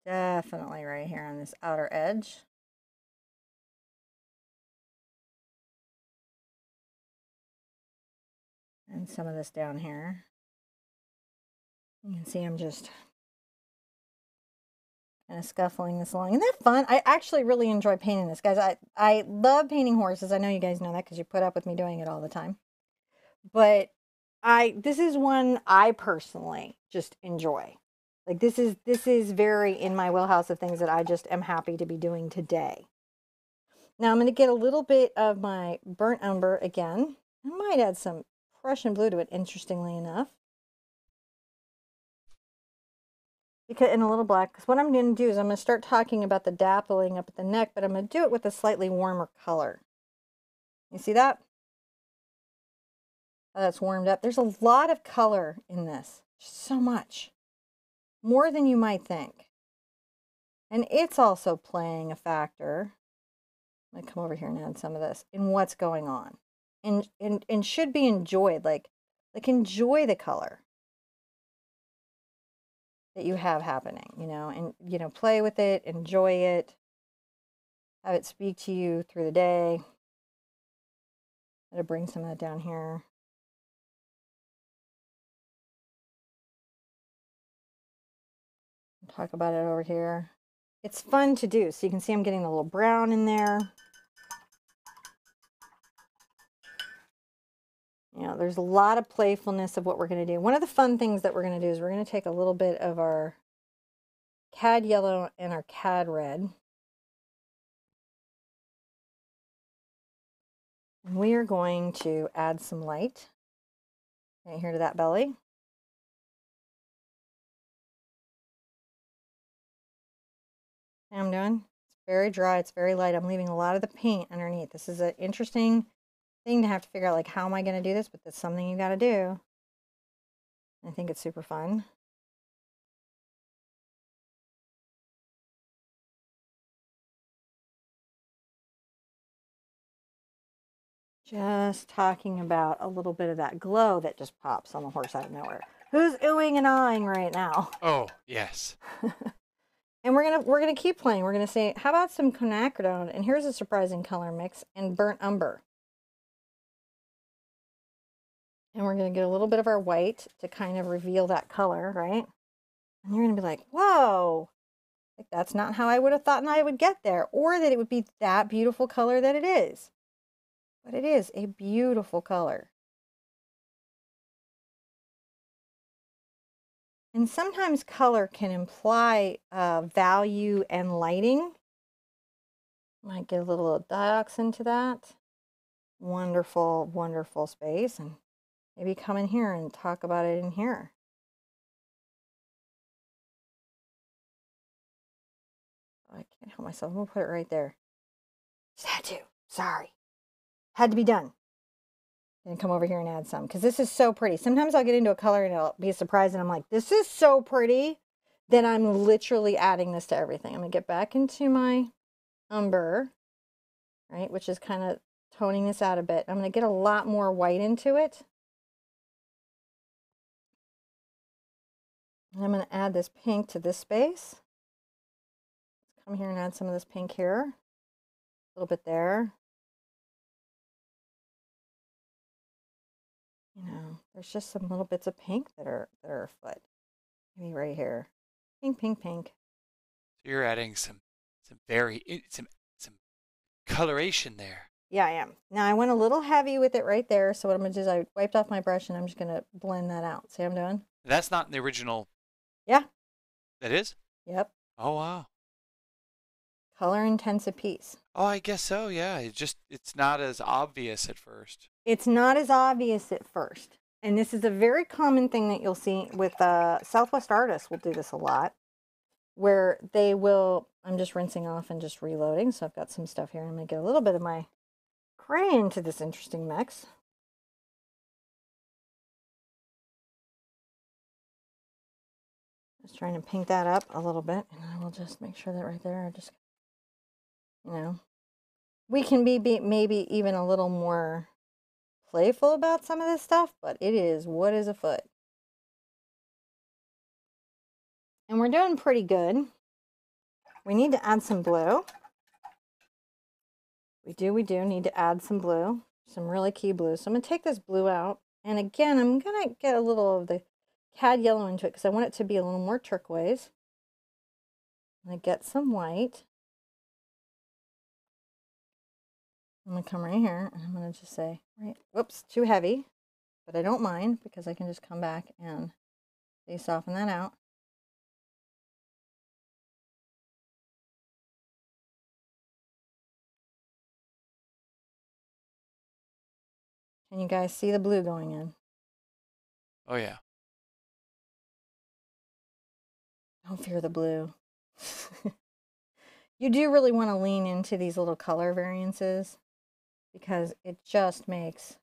Definitely right here on this outer edge. And some of this down here. You can see I'm just kind of scuffling this along. Isn't that fun? I actually really enjoy painting this, guys. I love painting horses. I know you guys know that because you put up with me doing it all the time. But this is one I personally just enjoy. Like this is very in my wheelhouse of things that I just am happy to be doing today. Now I'm going to get a little bit of my burnt umber again. I might add some Prussian blue to it, interestingly enough. And a little black, because what I'm going to do is I'm going to start talking about the dappling up at the neck, but I'm going to do it with a slightly warmer color. You see that? Oh, that's warmed up. There's a lot of color in this. So much. More than you might think. And it's also playing a factor. I'm going to come over here and add some of this in what's going on. And should be enjoyed. Like enjoy the color that you have happening, and play with it, enjoy it, have it speak to you through the day. Gotta bring some of that down here. Talk about it over here. It's fun to do. So you can see I'm getting a little brown in there. You know, there's a lot of playfulness of what we're going to do. One of the fun things that we're going to do is we're going to take a little bit of our cad yellow and our cad red. And we are going to add some light right here to that belly. See what I'm doing? It's very dry. It's very light. I'm leaving a lot of the paint underneath. This is an interesting thing to have to figure out, like, how am I going to do this? But that's something you got to do. I think it's super fun. Just talking about a little bit of that glow that just pops on the horse out of nowhere. Who's oohing and ahhing right now? Oh, yes. And we're gonna keep playing. We're gonna say, how about some quinacridone? And here's a surprising color mix, and burnt umber. And we're gonna get a little bit of our white to kind of reveal that color, right? And you're gonna be like, whoa, like that's not how I would have thought I would get there, or that it would be that beautiful color that it is. But it is a beautiful color. And sometimes color can imply value and lighting. Might get a little dioxin to that. Wonderful, wonderful space. And maybe come in here and talk about it in here. Oh, I can't help myself. I'm going to put it right there. Just had to. Sorry. Had to be done. And come over here and add some, because this is so pretty. Sometimes I'll get into a color and it'll be a surprise and I'm like, this is so pretty. Then I'm literally adding this to everything. I'm going to get back into my umber, right, which is kind of toning this out a bit. I'm going to get a lot more white into it. And I'm going to add this pink to this space. Let's come here and add some of this pink here. A little bit there. You know, there's just some little bits of pink that are afoot. Maybe right here. Pink, pink, pink. So you're adding some coloration there. Yeah, I am. Now I went a little heavy with it right there. So what I'm going to do is I wiped off my brush and I'm just going to blend that out. See what I'm doing? That's not in the original. Yeah. That is? Yep. Oh, wow. Color intensive piece. Oh, I guess so, yeah. It's not as obvious at first. It's not as obvious at first. And this is a very common thing that you'll see with Southwest artists will do this a lot, where they will, I'm just rinsing off and just reloading. So I've got some stuff here. I'm going to get a little bit of my crayon into this interesting mix. Just trying to pink that up a little bit. And I will just make sure that right there, I just, you know, we can be maybe even a little more playful about some of this stuff, but it is what is afoot. And we're doing pretty good. We need to add some blue. We do need to add some blue, some really key blue. So I'm going to take this blue out. And again, I'm going to get a little of the cad yellow into it because I want it to be a little more turquoise. I'm going to get some white. I'm going to come right here and I'm going to just say, right, whoops, too heavy. But I don't mind because I can just come back and soften that out. Can you guys see the blue going in? Oh, yeah. Don't fear the blue. You do really want to lean into these little color variances because it just makes...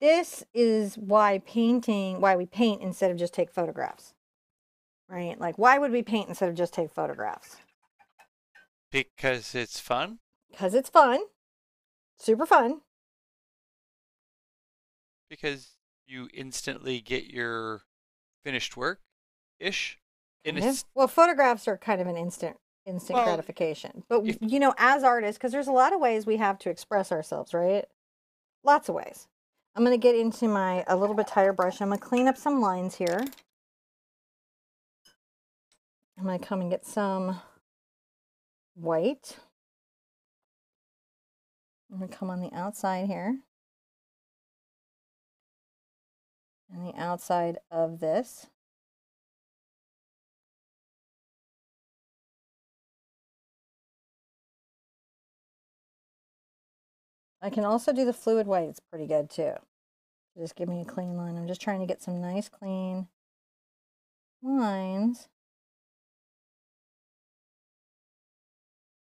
This is why we paint instead of just take photographs, right? Like, why would we paint instead of just take photographs? Because it's fun? Because it's fun. Super fun. Because you instantly get your finished work-ish. Well, photographs are kind of an instant gratification. But, you know, as artists, because there's a lot of ways we have to express ourselves, right? Lots of ways. I'm going to get into a little bit tighter brush. I'm going to clean up some lines here. I'm going to come and get some white. I'm going to come on the outside here. And the outside of this. I can also do the fluid white. It's pretty good too. Just give me a clean line. I'm just trying to get some nice clean lines.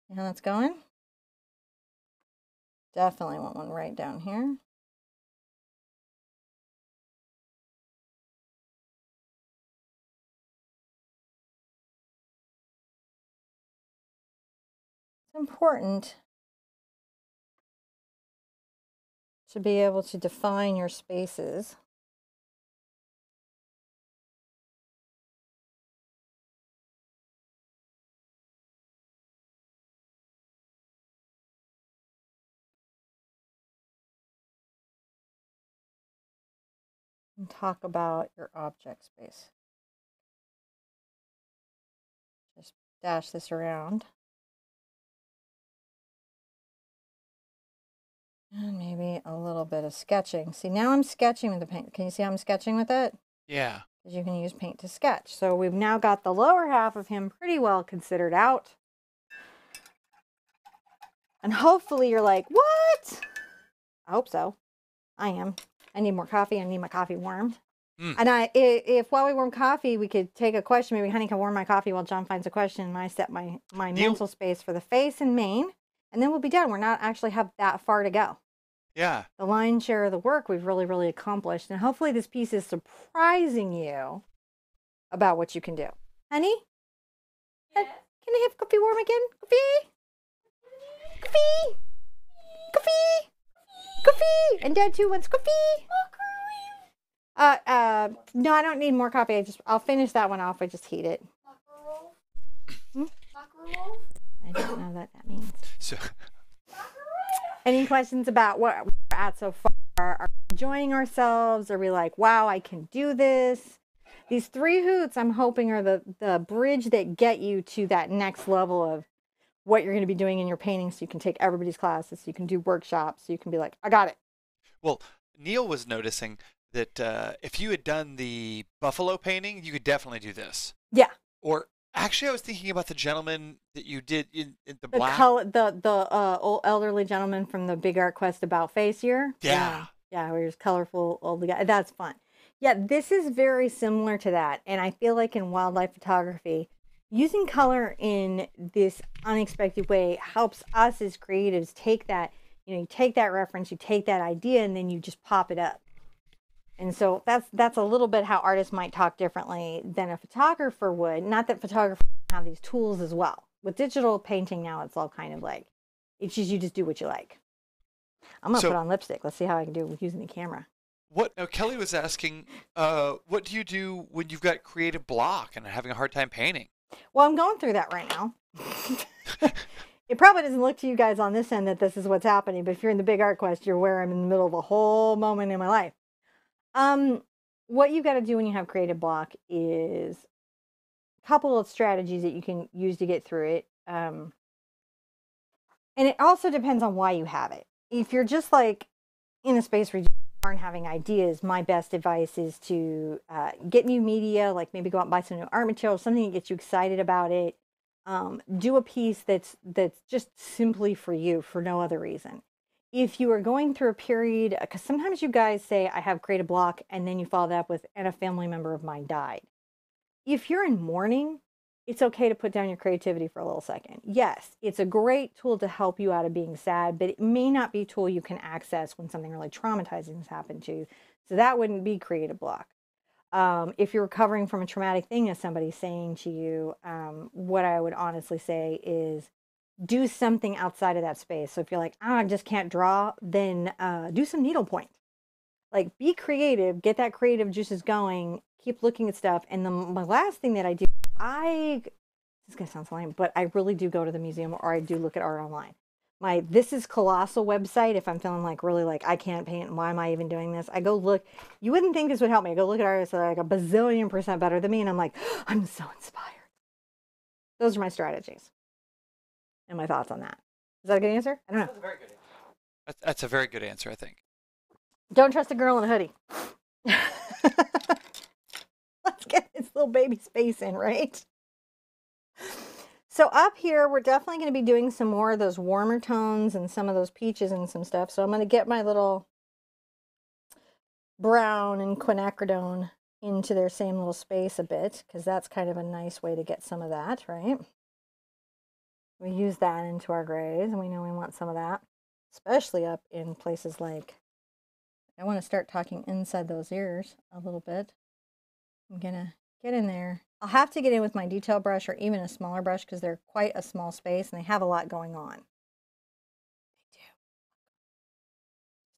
See how that's going? Definitely want one right down here. It's important to be able to define your spaces. And talk about your object space. Just dash this around. And maybe a little bit of sketching. See, now I'm sketching with the paint. Can you see how I'm sketching with it? Yeah. Because you can use paint to sketch. So we've now got the lower half of him pretty well considered out. And hopefully you're like, what? I hope so. I am. I need more coffee. I need my coffee warmed. And if while we warm coffee, we could take a question. Maybe Honey can warm my coffee while John finds a question. And I set my mental space for the face and mane. And then we'll be done. We're not actually have that far to go. Yeah. The lion's share of the work we've really, really accomplished. And hopefully this piece is surprising you about what you can do. Honey? Yes. Can I have coffee warm again? Coffee? Coffee? Coffee? Coffee? And Dad too wants coffee? No, I don't need more coffee. I'll finish that one off. I just heat it. I don't know what that means. So, any questions about what we're at so far? Are we enjoying ourselves? Are we like, wow, I can do this? These 3 hoots, I'm hoping, are the bridge that get you to that next level of what you're going to be doing in your painting, so you can take everybody's classes, so you can do workshops, so you can be like, I got it. Well, Neil was noticing that if you had done the buffalo painting, you could definitely do this. Yeah. Or actually, I was thinking about the gentleman that you did in the black. The old elderly gentleman from the Big Art Quest About Face year. Yeah. Yeah, where he's colorful old guy. That's fun. Yeah, this is very similar to that. And I feel like in wildlife photography, using color in this unexpected way helps us as creatives take that, you take that reference, you take that idea, and then you just pop it up. And so that's a little bit how artists might talk differently than a photographer would. Not that photographers have these tools as well. With digital painting now, it's all kind of like, it's just, you just do what you like. I'm going to put on lipstick. Let's see how I can do it with using the camera. Kelly was asking, what do you do when you've got creative block and having a hard time painting? Well, I'm going through that right now. It probably doesn't look to you guys on this end that this is what's happening, but if you're in the Big Art Quest, you're where I'm in the middle of a whole moment in my life. What you got to do when you have creative block is a couple of strategies that you can use to get through it. And it also depends on why you have it. If you're just like in a space where you aren't having ideas, my best advice is to get new media, like maybe go out and buy some new art material, something that gets you excited about it. Do a piece that's just simply for you, for no other reason. If you are going through a period, because sometimes you guys say, I have creative block, and then you follow that up with, and a family member of mine died. If you're in mourning, it's okay to put down your creativity for a little second. Yes, it's a great tool to help you out of being sad, but it may not be a tool you can access when something really traumatizing has happened to you. So that wouldn't be creative block. If you're recovering from a traumatic thing that somebody's saying to you, what I would honestly say is do something outside of that space. So if you're like, I just can't draw, then do some needlepoint. Like, be creative, get that creative juices going, keep looking at stuff. And my last thing that I do, since This is going to sound so lame, but I really do go to the museum or I do look at art online. My This Is Colossal website, if I'm feeling like really like I can't paint, why am I even doing this? I go look. You wouldn't think this would help me. I go look at artists that are like a bazillion% better than me, and I'm like, I'm so inspired. Those are my strategies and my thoughts on that. Is that a good answer? I don't know. That's a very good answer. That's a very good answer, I think. Don't trust a girl in a hoodie. Let's get this little baby space in, right? So up here, we're definitely going to be doing some more of those warmer tones and some of those peaches and some stuff. So I'm going to get my little brown and quinacridone into their same little space a bit, because that's kind of a nice way to get some of that, right? We use that into our grays, and we know we want some of that, especially up in places like, I want to start talking inside those ears a little bit. I'm going to get in there. I'll have to get in with my detail brush or even a smaller brush because they're quite a small space and they have a lot going on. They do.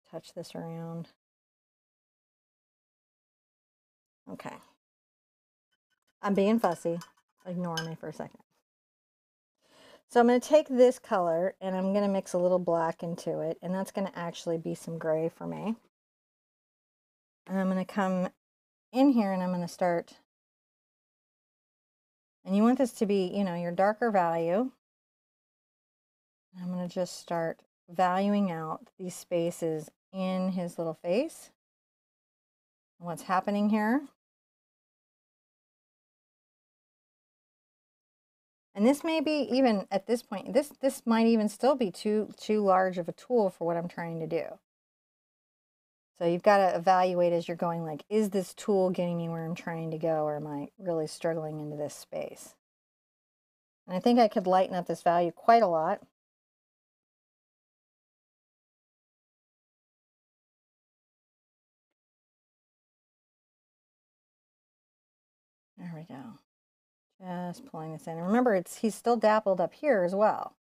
Touch this around. Okay. I'm being fussy. Ignore me for a second. So I'm going to take this color and I'm going to mix a little black into it, and that's going to actually be some gray for me. And I'm going to come in here and I'm going to start. And you want this to be, you know, your darker value. I'm going to just start valuing out these spaces in his little face. And what's happening here. And this may be even at this point, this might even still be too large of a tool for what I'm trying to do. So you've got to evaluate as you're going, like, is this tool getting me where I'm trying to go, or am I really struggling into this space? And I think I could lighten up this value quite a lot. There we go. Just pulling this in. And remember, he's still dappled up here as well.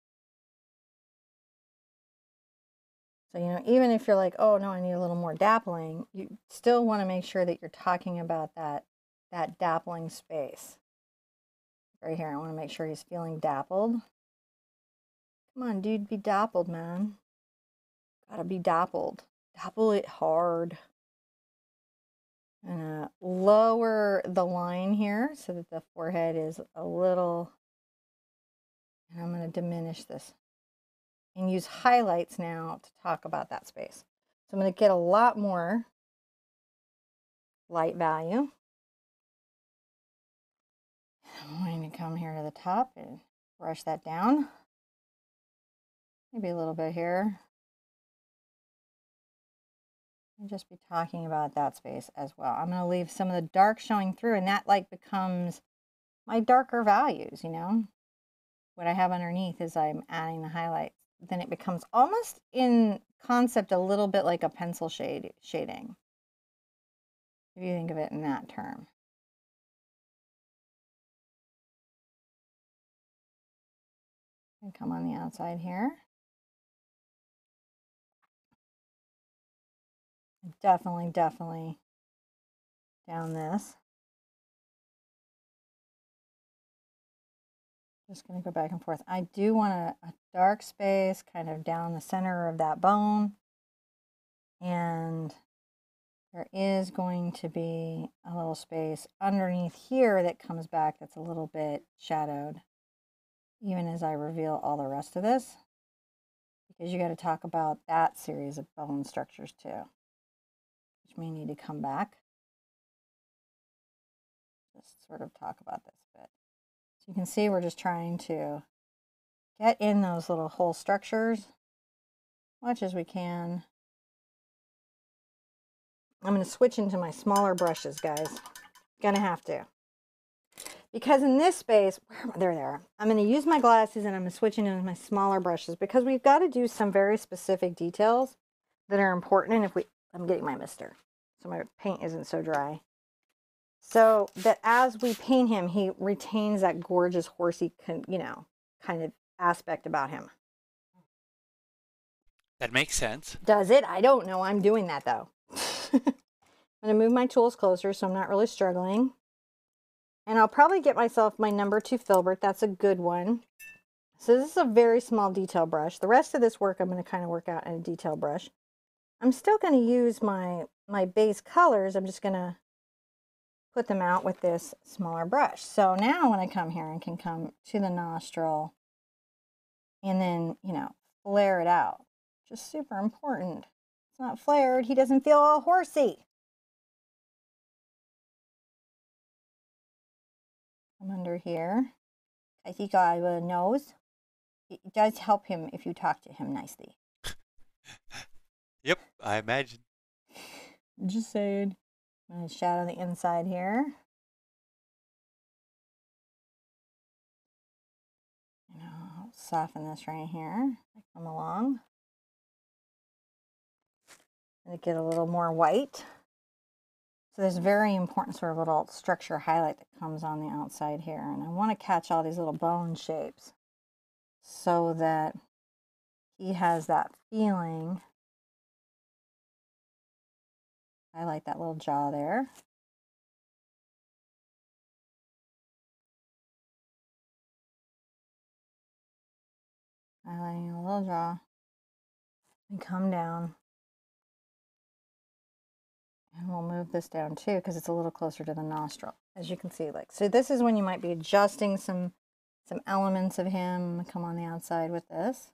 So, you know, even if you're like, oh, no, I need a little more dappling, you still want to make sure that you're talking about that dappling space. Right here, I want to make sure he's feeling dappled. Come on, dude, be dappled, man. Gotta be dappled. Dapple it hard. And lower the line here so that the forehead is a little, and I'm going to diminish this and use highlights now to talk about that space. So I'm going to get a lot more light value. I'm going to come here to the top and brush that down. Maybe a little bit here. And just be talking about that space as well. I'm going to leave some of the dark showing through, and that like becomes my darker values, you know. What I have underneath is I'm adding the highlights. Then it becomes almost in concept a little bit like a pencil shading, if you think of it in that term. And come on the outside here. Definitely down this. Just going to go back and forth. I do want a dark space kind of down the center of that bone. And there is going to be a little space underneath here that comes back that's a little bit shadowed, even as I reveal all the rest of this. Because you got to talk about that series of bone structures too, which may need to come back. Just sort of talk about this a bit. So you can see we're just trying to get in those little whole structures as much as we can. I'm going to switch into my smaller brushes, guys. Gonna have to. Because in this space, there they are. I'm going to use my glasses and I'm going to switch into my smaller brushes because we've got to do some very specific details that are important. And if I'm getting my mister, so my paint isn't so dry. So that as we paint him, he retains that gorgeous horsey, you know, kind of aspect about him. That makes sense. Does it? I don't know. I'm doing that though. I'm going to move my tools closer so I'm not really struggling. And I'll probably get myself my number 2 filbert. That's a good one. So this is a very small detail brush. The rest of this work I'm going to kind of work out in a detail brush. I'm still going to use my base colors. I'm just going to put them out with this smaller brush. So now when I come here and can come to the nostril and then, you know, flare it out. Just super important. It's not flared. He doesn't feel all horsey. Come under here. I think I have a nose. It does help him if you talk to him nicely. Yep, I imagine. Just saying. I'm going to shadow the inside here. And I'll soften this right here. I come along. And get a little more white. So there's very important sort of little structure highlight that comes on the outside here. And I want to catch all these little bone shapes so that he has that feeling. Highlight that little jaw there. Highlighting a little jaw. And come down. And we'll move this down too because it's a little closer to the nostril. As you can see, like, so this is when you might be adjusting some elements of him. Come on the outside with this.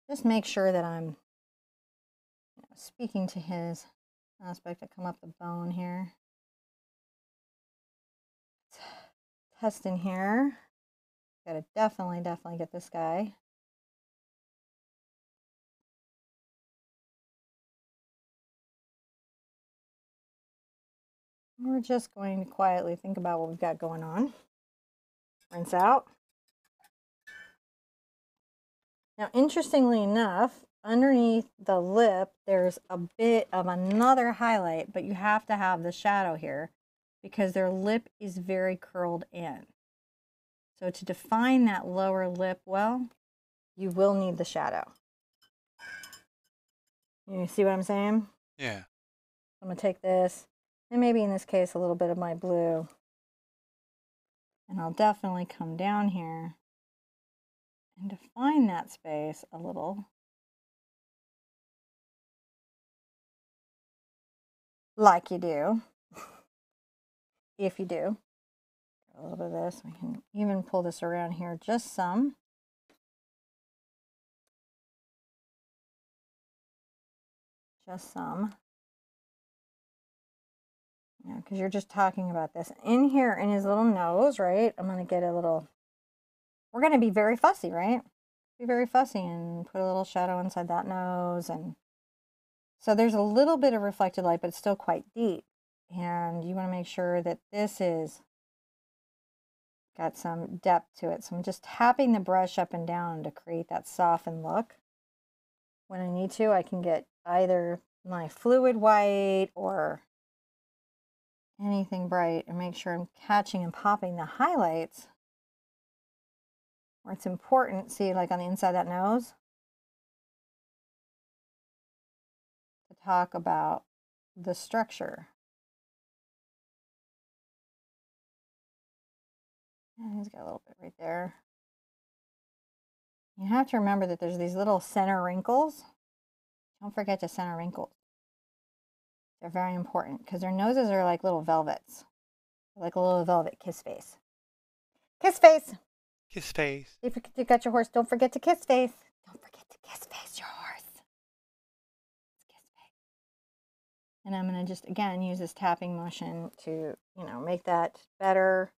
Just make sure that I'm speaking to his aspect. I come up the bone here. Test in here. Gotta definitely get this guy. We're just going to quietly think about what we've got going on. Rinse out. Now, interestingly enough, underneath the lip, there's a bit of another highlight, but you have to have the shadow here because their lip is very curled in. So to define that lower lip well, you will need the shadow. You see what I'm saying? Yeah. I'm going to take this, and maybe in this case, a little bit of my blue. And I'll definitely come down here and define that space a little. Like you do. If you do. A little bit of this. We can even pull this around here just some. Just some. Yeah, because you're just talking about this. In here, in his little nose, right? I'm going to get a little... We're going to be very fussy, right? Be very fussy and put a little shadow inside that nose. And so there's a little bit of reflected light, but it's still quite deep. And you want to make sure that this is got some depth to it. So I'm just tapping the brush up and down to create that softened look. When I need to, I can get either my fluid white or anything bright and make sure I'm catching and popping the highlights where it's important. See, like on the inside of that nose, to talk about the structure. And he's got a little bit right there. You have to remember that there's these little center wrinkles. Don't forget to center wrinkles. They're very important because their noses are like little velvets. Like a little velvet kiss face. Kiss face! Kiss face. If you got your horse, don't forget to kiss face. Don't forget to kiss face your horse. Kiss face. And I'm going to just, again, use this tapping motion to, you know, make that better.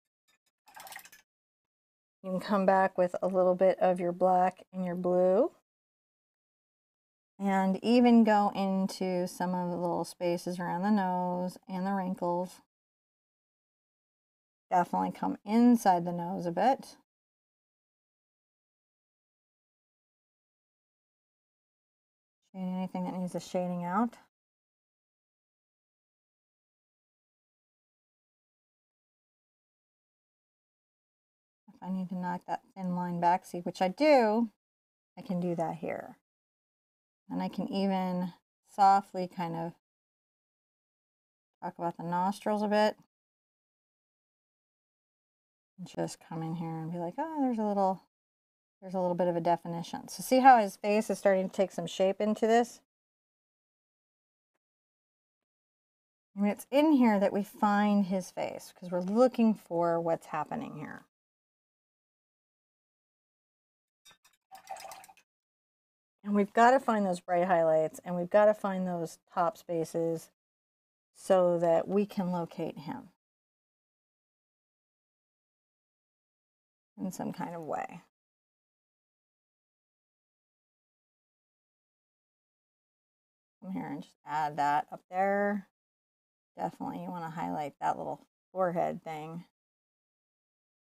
You can come back with a little bit of your black and your blue. And even go into some of the little spaces around the nose and the wrinkles. Definitely come inside the nose a bit. Shading anything that needs a shading out. If I need to knock that thin line back, see, which I do, I can do that here. And I can even softly kind of talk about the nostrils a bit. Just come in here and be like, oh, there's a little bit of a definition. So see how his face is starting to take some shape into this? I mean, it's in here that we find his face because we're looking for what's happening here. And we've got to find those bright highlights and we've got to find those top spaces so that we can locate him in some kind of way. Come here and just add that up there. Definitely you want to highlight that little forehead thing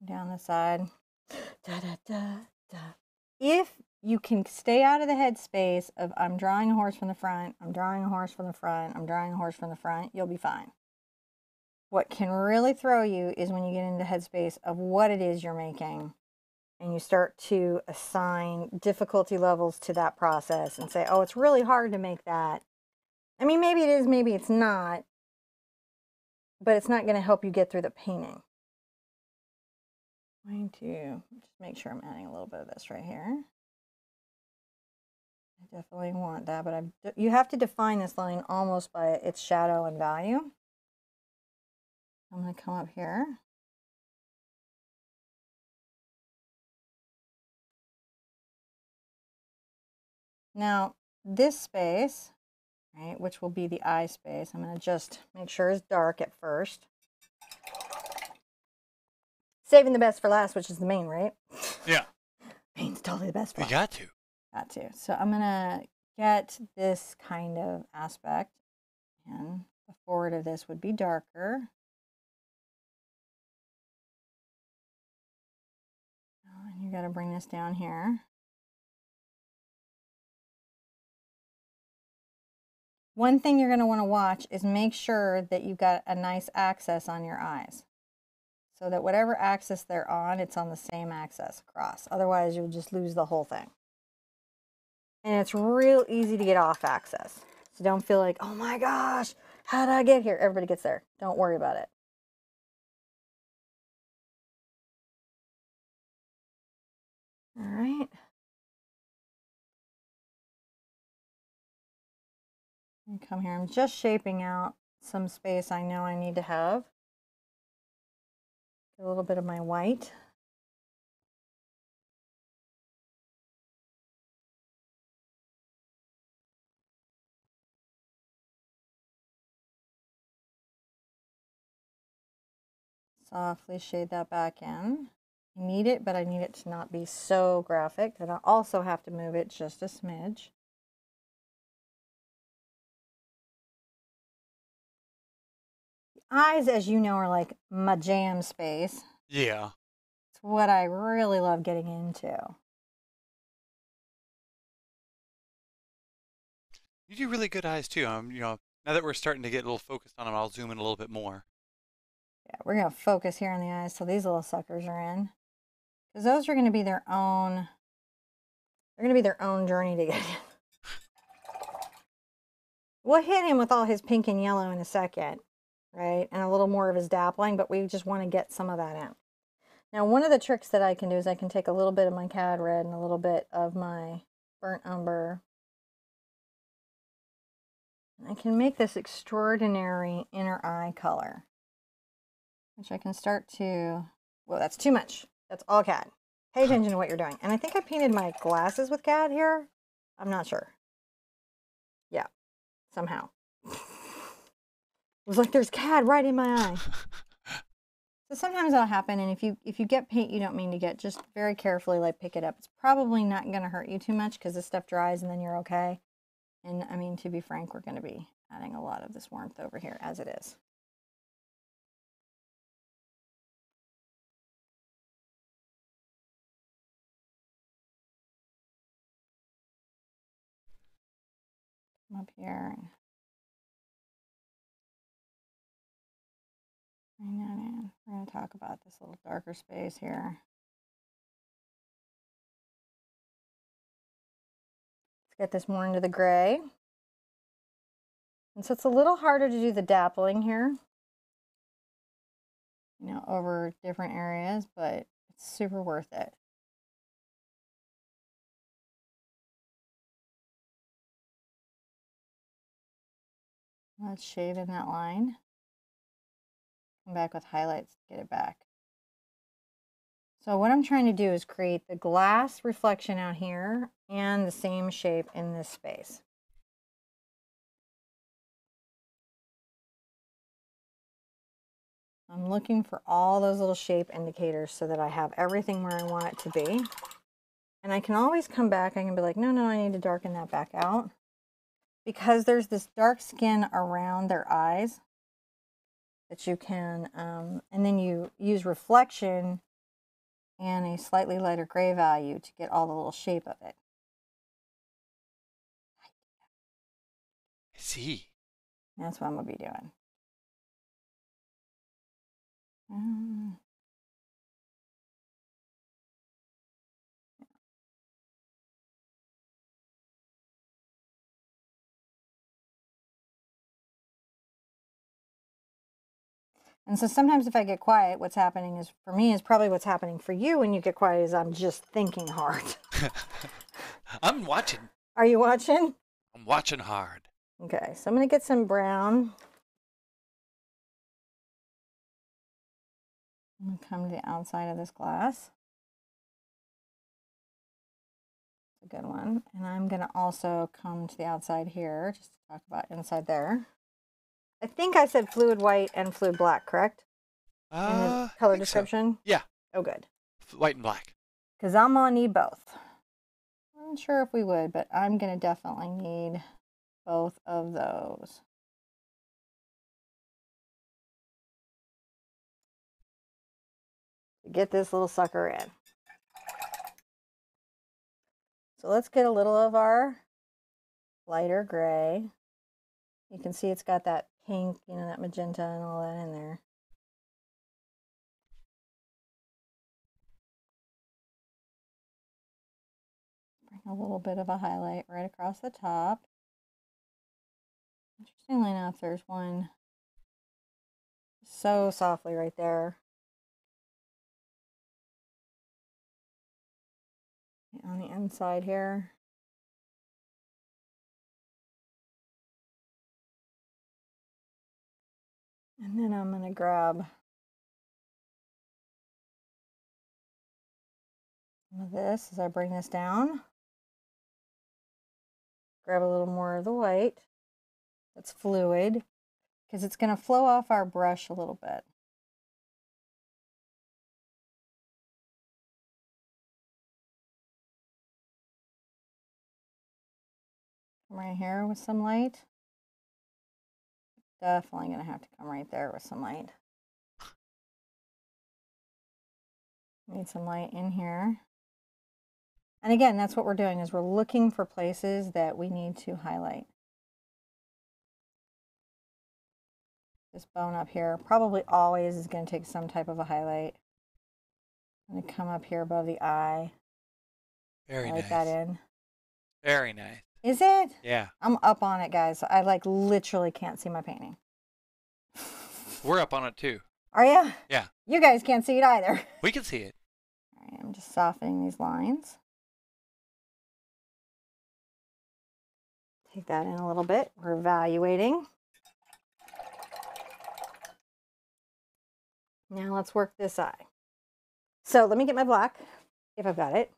down the side. Da, da, da, da. If you can stay out of the headspace of I'm drawing a horse from the front, I'm drawing a horse from the front, I'm drawing a horse from the front, you'll be fine. What can really throw you is when you get into headspace of what it is you're making and you start to assign difficulty levels to that process and say, oh, it's really hard to make that. I mean, maybe it is, maybe it's not, but it's not going to help you get through the painting. I'm going to just make sure I'm adding a little bit of this right here. I definitely want that, but you have to define this line almost by its shadow and value. I'm going to come up here. Now, this space, right, which will be the eye space, I'm going to just make sure it's dark at first. Saving the best for last, which is the main, right? Yeah. Main's totally the best for last. You got to. Got to. So I'm going to get this kind of aspect, and the forward of this would be darker. And you got to bring this down here. One thing you're going to want to watch is make sure that you've got a nice axis on your eyes. So that whatever axis they're on, it's on the same axis across. Otherwise, you'll just lose the whole thing. And it's real easy to get off axis. So don't feel like, oh my gosh, how did I get here? Everybody gets there. Don't worry about it. All right. And come here. I'm just shaping out some space I know I need to have. A little bit of my white. Softly shade that back in. I need it, but I need it to not be so graphic. And I also have to move it just a smidge. The eyes, as you know, are like my jam space. Yeah. It's what I really love getting into. You do really good eyes too. You know, now that we're starting to get a little focused on them, I'll zoom in a little bit more. Yeah, we're going to focus here on the eyes so these little suckers are in. Because those are going to be their own, they're going to be their own journey to get in. We'll hit him with all his pink and yellow in a second, right? And a little more of his dappling, but we just want to get some of that in. Now, one of the tricks that I can do is I can take a little bit of my cad red and a little bit of my burnt umber. And I can make this extraordinary inner eye color, which I can start to, well, that's too much. That's all cad. Pay attention to what you're doing. And I think I painted my glasses with cad here. I'm not sure. Yeah, somehow. It was like there's cad right in my eye. So sometimes that'll happen, and if you get paint you don't mean to get, just very carefully like pick it up. It's probably not going to hurt you too much because this stuff dries and then you're okay. And I mean, to be frank, we're going to be adding a lot of this warmth over here as it is. Come up here and bring that in. We're going to talk about this little darker space here. Let's get this more into the gray. And so it's a little harder to do the dappling here. you know, over different areas, but it's super worth it. Let's shade in that line. Come back with highlights to get it back. So what I'm trying to do is create the glass reflection out here and the same shape in this space. I'm looking for all those little shape indicators so that I have everything where I want it to be. And I can always come back, I can be like, no, I need to darken that back out. Because there's this dark skin around their eyes that you can, and then you use reflection and a slightly lighter gray value to get all the little shape of it. I see. That's what I'm going to be doing. And so sometimes if I get quiet, what's happening is, for me, is probably what's happening for you when you get quiet is I'm just thinking hard. I'm watching. Are you watching? I'm watching hard. Okay, so I'm going to get some brown. I'm going to come to the outside of this glass. It's a good one. And I'm going to also come to the outside here, just to talk about inside there. I think I said fluid white and fluid black, correct? In the color description? So. Yeah. Oh, good. White and black. Because I'm going to need both. I'm not sure if we would, but I'm going to definitely need both of those. To get this little sucker in. So let's get a little of our lighter gray. You can see it's got that pink, you know, that magenta and all that in there. Bring a little bit of a highlight right across the top. Interestingly enough, there's one so softly right there. On the inside here. And then I'm going to grab some of this as I bring this down. Grab a little more of the white that's fluid, because it's going to flow off our brush a little bit. Come right here with some light. Definitely going to have to come right there with some light. Need some light in here. And again, that's what we're doing, is we're looking for places that we need to highlight. This bone up here probably always is going to take some type of a highlight. I'm going to come up here above the eye. Very highlight nice. that in. Very nice. Is it? Yeah. I'm up on it, guys. I like literally can't see my painting. We're up on it too. Are you? Yeah. You guys can't see it either. We can see it. All right, I'm just softening these lines. Take that in a little bit. We're evaluating. Now let's work this eye. So let me get my black, if I've got it.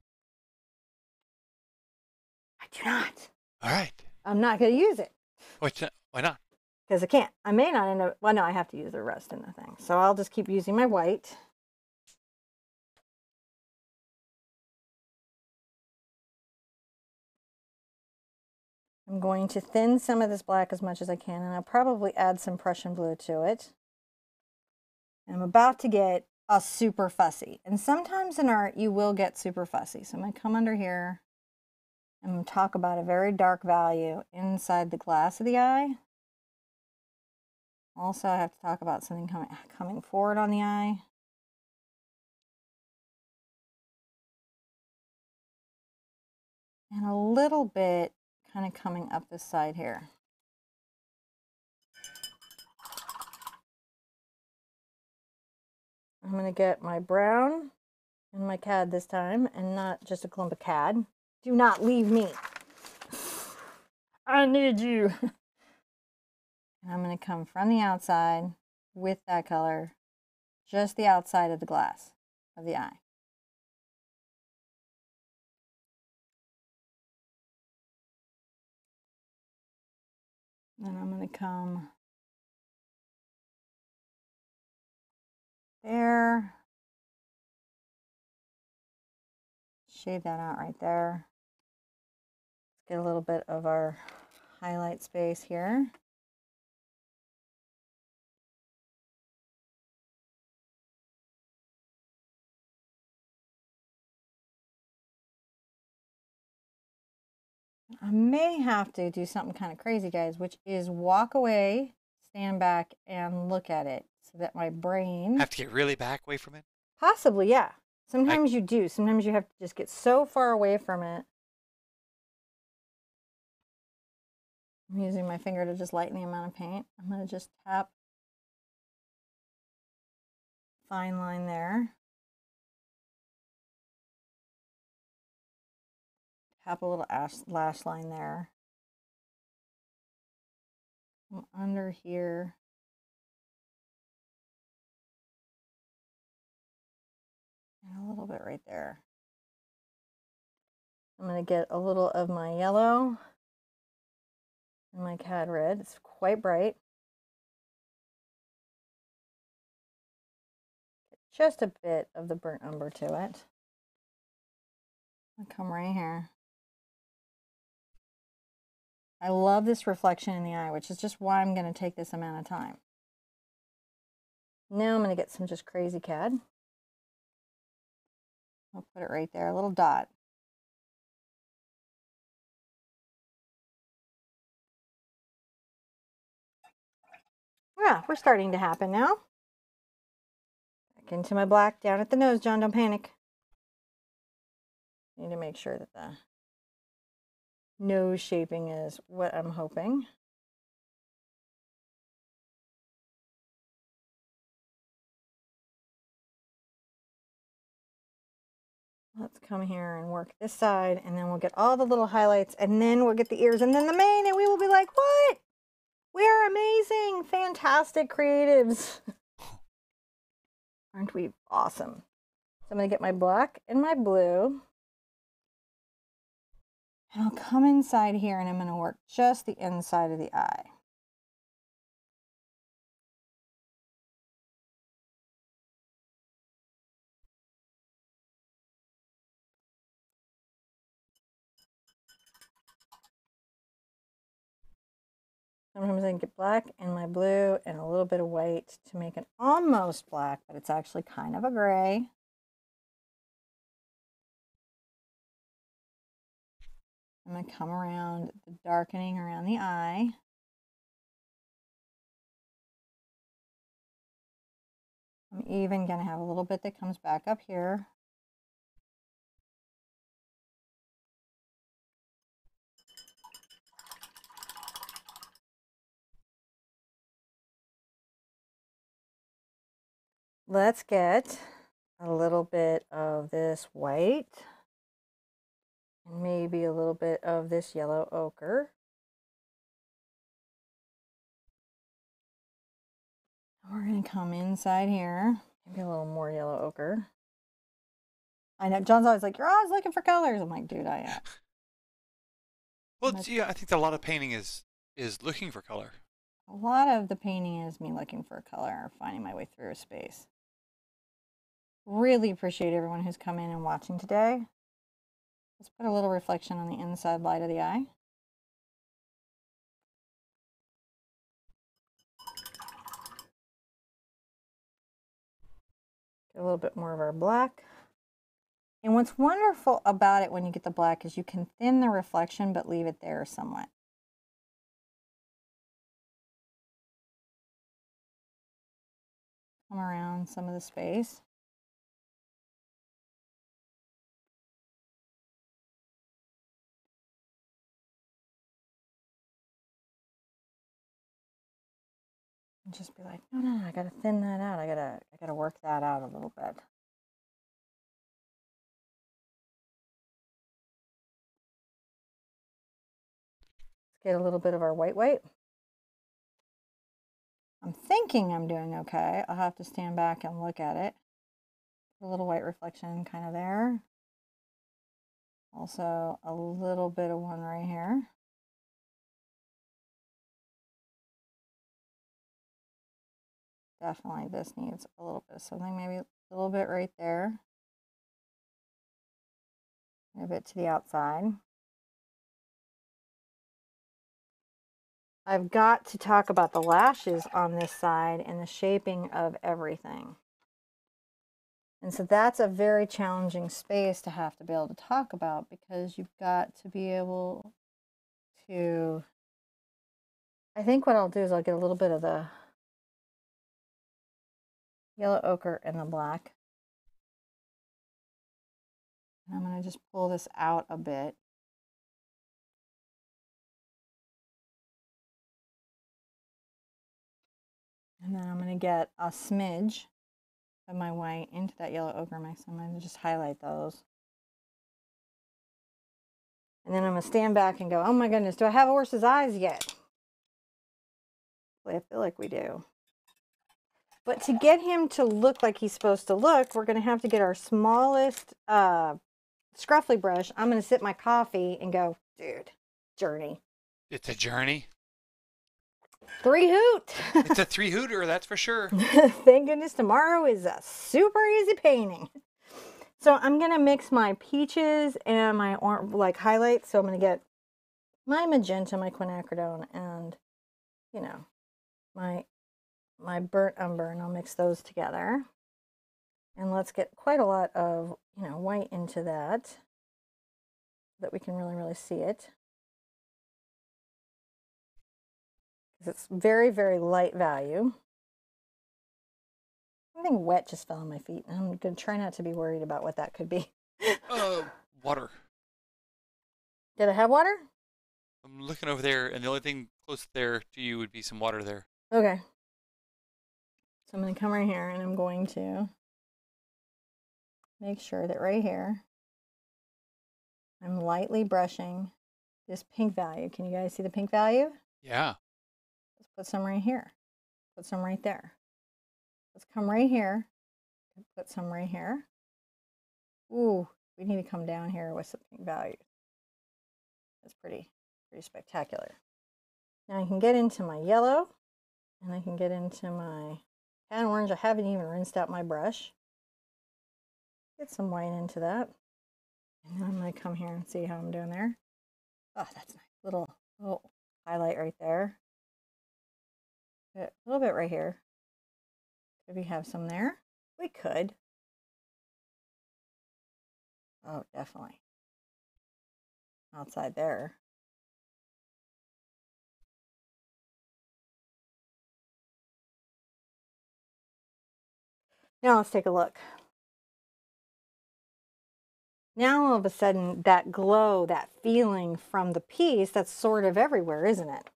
I do not. All right. I'm not going to use it. Why not? Because I can't. I may not end up, well, no, I have to use the rest in the thing. So I'll just keep using my white. I'm going to thin some of this black as much as I can, and I'll probably add some Prussian blue to it. I'm about to get a super fussy. And sometimes in art, you will get super fussy. So I'm going to come under here and talk about a very dark value inside the glass of the eye. Also, I have to talk about something coming forward on the eye. And a little bit kind of coming up this side here. I'm going to get my brown and my cad this time, and not just a clump of cad. Do not leave me. I need you. And I'm going to come from the outside with that color, just the outside of the glass of the eye. And I'm going to come there. Shade that out right there. Let's get a little bit of our highlight space here. I may have to do something kind of crazy, guys, which is walk away, stand back, and look at it so that my brain... Have to get really back away from it? Possibly, yeah. Sometimes you do. Sometimes you have to just get so far away from it. I'm using my finger to just lighten the amount of paint. I'm going to just tap. Fine line there. Tap a little lash line there. Come under here. And a little bit right there. I'm going to get a little of my yellow and my cad red. It's quite bright. Just a bit of the burnt umber to it. I'll come right here. I love this reflection in the eye, which is just why I'm going to take this amount of time. Now I'm going to get some just crazy cad. I'll put it right there, a little dot. Yeah, we're starting to happen now. Back into my black, down at the nose, John, don't panic. Need to make sure that the nose shaping is what I'm hoping. Let's come here and work this side, and then we'll get all the little highlights, and then we'll get the ears, and then the mane, and we will be like, what? We are amazing, fantastic creatives. Aren't we awesome? So I'm going to get my black and my blue. And I'll come inside here, and I'm going to work just the inside of the eye. Sometimes I can get black and my blue and a little bit of white to make it almost black, but it's actually kind of a gray. I'm going to come around the darkening around the eye. I'm even going to have a little bit that comes back up here. Let's get a little bit of this white and maybe a little bit of this yellow ochre. We're going to come inside here, maybe a little more yellow ochre. I know John's always like, you're always looking for colors. I'm like, dude, I am. Well, yeah, I think a lot of painting is looking for color. A lot of the painting is me looking for color or finding my way through a space. Really appreciate everyone who's come in and watching today. Let's put a little reflection on the inside light of the eye. Get a little bit more of our black. And what's wonderful about it when you get the black is you can thin the reflection but leave it there somewhat. Come around some of the space. just be like, no, I gotta thin that out. I gotta work that out a little bit. Let's get a little bit of our white. I'm thinking I'm doing okay. I'll have to stand back and look at it. A little white reflection kind of there. Also a little bit of one right here. Definitely this needs a little bit of something, maybe a little bit right there. A bit to the outside. I've got to talk about the lashes on this side and the shaping of everything. And so that's a very challenging space to have to be able to talk about, because you've got to be able to, I think what I'll do is I'll get a little bit of the yellow ochre and the black. And I'm going to just pull this out a bit. And then I'm going to get a smidge of my white into that yellow ochre mix. I'm going to just highlight those. And then I'm going to stand back and go, oh my goodness, do I have a horse's eyes yet? I feel like we do. But to get him to look like he's supposed to look, we're going to have to get our smallest scruffly brush. I'm going to sip my coffee and go, dude, journey. It's a journey. 3-hoot. It's a 3-hooter, that's for sure. Thank goodness tomorrow is a super easy painting. So I'm going to mix my peaches and my like highlights. So I'm going to get my magenta, my quinacridone, and, you know, my burnt umber, and I'll mix those together. And let's get quite a lot of, you know, white into that, so that we can really, really see it. Because it's very, very light value. Something wet just fell on my feet, and I'm going to try not to be worried about what that could be. Water. Did I have water? I'm looking over there, and the only thing close there to you would be some water there. Okay. So I'm going to come right here, and I'm going to make sure that right here, I'm lightly brushing this pink value. Can you guys see the pink value? Yeah. Let's put some right here. Put some right there. Let's come right here. Put some right here. Ooh, we need to come down here with some pink value. That's pretty spectacular. Now I can get into my yellow, and I can get into my tan orange. I haven't even rinsed out my brush. Get some white into that. And then I'm going to come here and see how I'm doing there. Oh, that's nice. Little highlight right there. A little bit right here. Could we have some there? We could. Oh, definitely. Outside there. Now let's take a look. Now all of a sudden, that glow, that feeling from the piece, that's sort of everywhere, isn't it?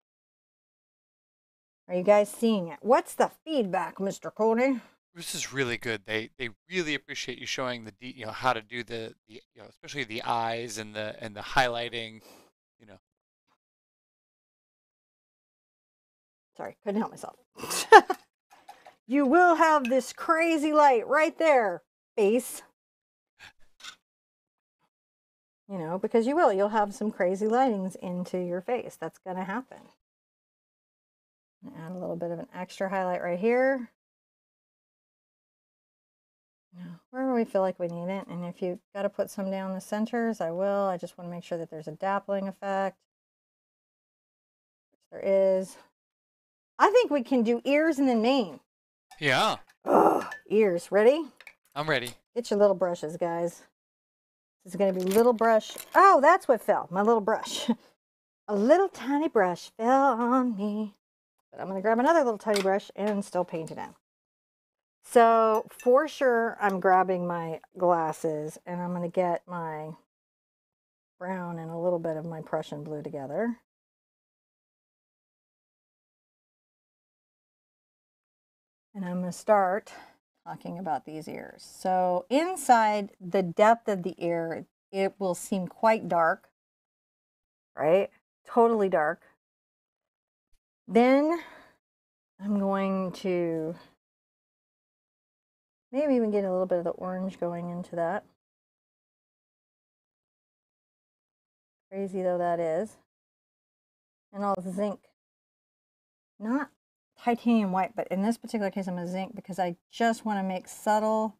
Are you guys seeing it? What's the feedback, Mr. Cody? This is really good. They really appreciate you showing the how to do the especially the eyes and the highlighting, Sorry, couldn't help myself. You will have this crazy light right there, face. You know, because you will. You'll have some crazy lightings into your face. That's going to happen. Add a little bit of an extra highlight right here. Wherever we feel like we need it. And if you've got to put some down the centers, I will. I just want to make sure that there's a dappling effect. Which there is. I think we can do ears and then mane. Yeah. Ugh, ears. Ready? I'm ready. Get your little brushes, guys. This is going to be little brush. Oh, that's what fell. My little brush. A little tiny brush fell on me. But I'm going to grab another little tiny brush and still paint it in. So for sure, I'm grabbing my glasses, and I'm going to get my brown and a little bit of my Prussian blue together. And I'm going to start talking about these ears. So inside the depth of the ear, it will seem quite dark, right? Totally dark. Then I'm going to maybe even get a little bit of the orange going into that. Crazy though that is. And I'll zinc. Not titanium white, but in this particular case I'm going to zinc because I just want to make subtle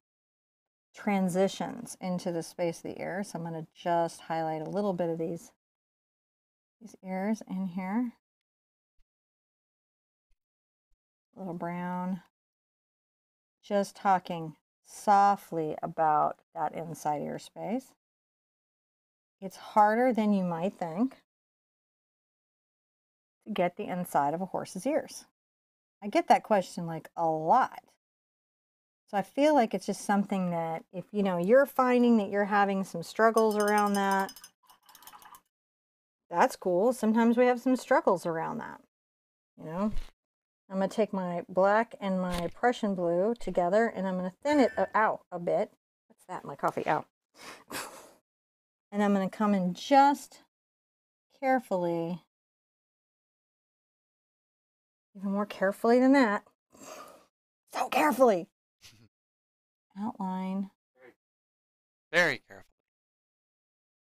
transitions into the space of the ear. So I'm going to just highlight a little bit of these ears in here. A little brown. Just talking softly about that inside ear space. It's harder than you might think to get the inside of a horse's ears. I get that question like a lot. So I feel like it's just something that if you're finding that you're having some struggles around that, that's cool. Sometimes we have some struggles around that. I'm going to take my black and my Prussian blue together and I'm going to thin it out a bit. What's that? My coffee out. And I'm going to come in just carefully, even more carefully than that. So carefully. Outline. Very careful.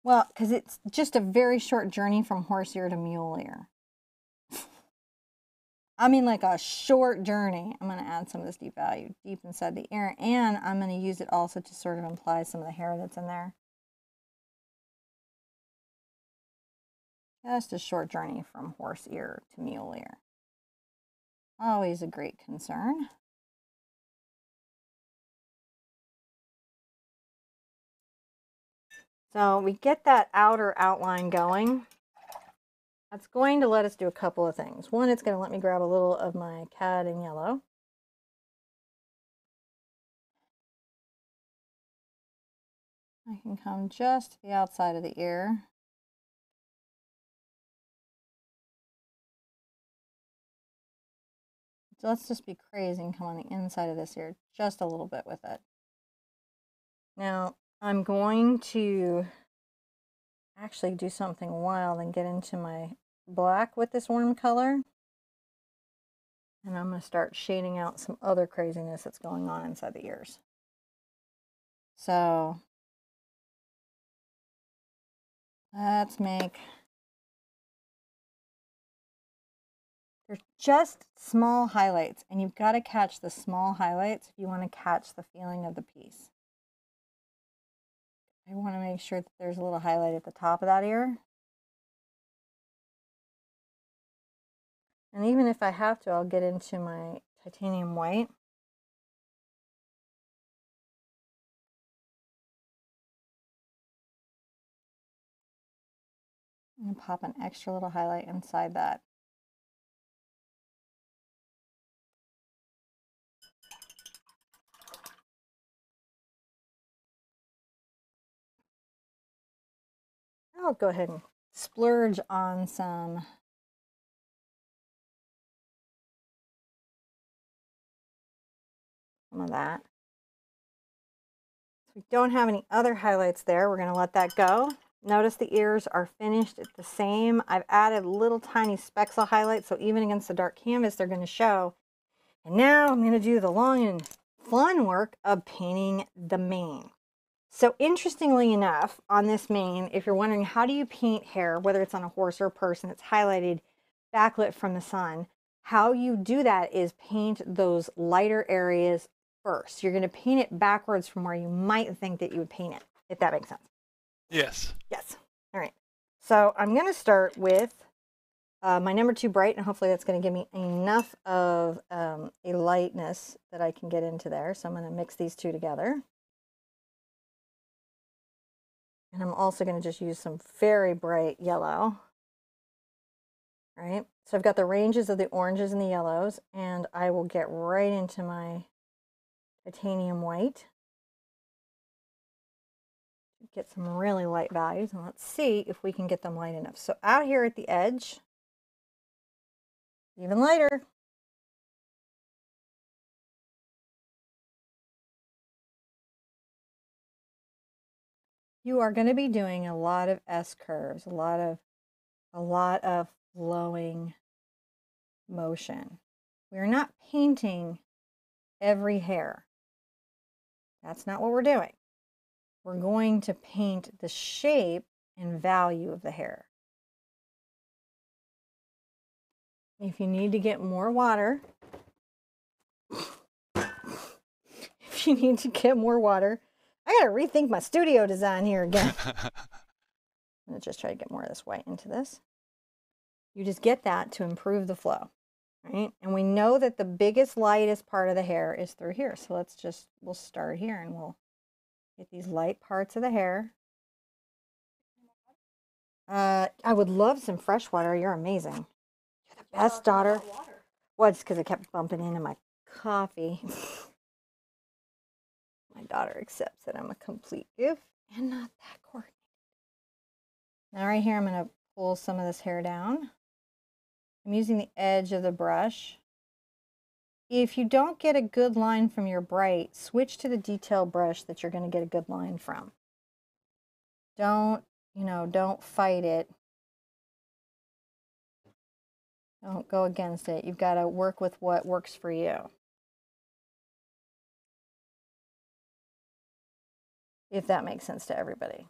Well, because it's just a very short journey from horse ear to mule ear. I mean like a short journey. I'm going to add some of this deep value deep inside the ear, and I'm going to use it also to sort of imply some of the hair that's in there. Just a short journey from horse ear to mule ear. Always a great concern. So we get that outer outline going. That's going to let us do a couple of things. One, it's going to let me grab a little of my cad in yellow. I can come just to the outside of the ear. So let's just be crazy and come on the inside of this ear just a little bit with it. Now, I'm going to actually do something wild and get into my black with this warm color. And I'm going to start shading out some other craziness that's going on inside the ears. So let's make, they're just small highlights, and you've got to catch the small highlights if you want to catch the feeling of the piece. I want to make sure that there's a little highlight at the top of that ear. And even if I have to, I'll get into my titanium white. And pop an extra little highlight inside that. I'll go ahead and splurge on some of that. So we don't have any other highlights there. We're going to let that go. Notice the ears are finished at the same. I've added little tiny specks of highlights, so even against the dark canvas, they're going to show. And now I'm going to do the long and fun work of painting the mane. So interestingly enough, on this mane, if you're wondering how do you paint hair, whether it's on a horse or a person, it's highlighted, backlit from the sun, how you do that is paint those lighter areas first. You're going to paint it backwards from where you might think that you would paint it, if that makes sense. Yes. Yes. All right. So I'm going to start with my number 2 bright, and hopefully that's going to give me enough of a lightness that I can get into there. So I'm going to mix these two together. And I'm also going to just use some very bright yellow. All right. So I've got the ranges of the oranges and the yellows, and I will get right into my titanium white. Get some really light values, and let's see if we can get them light enough. So out here at the edge, even lighter. you are going to be doing a lot of S curves, a lot of flowing motion. We're not painting every hair. That's not what we're doing. We're going to paint the shape and value of the hair. If you need to get more water, I gotta rethink my studio design here again. I'm gonna just try to get more of this white into this. You just get that to improve the flow, right? And we know that the biggest, lightest part of the hair is through here. So we'll start here and we'll get these light parts of the hair. I would love some fresh water. You're amazing. You're the best daughter. Well, it's because I kept bumping into my coffee. My daughter accepts that I'm a complete goof and not that coordinated. Now right here, I'm going to pull some of this hair down. I'm using the edge of the brush. If you don't get a good line from your bright, switch to the detail brush that you're going to get a good line from. Don't fight it. Don't go against it. You've got to work with what works for you. If that makes sense to everybody.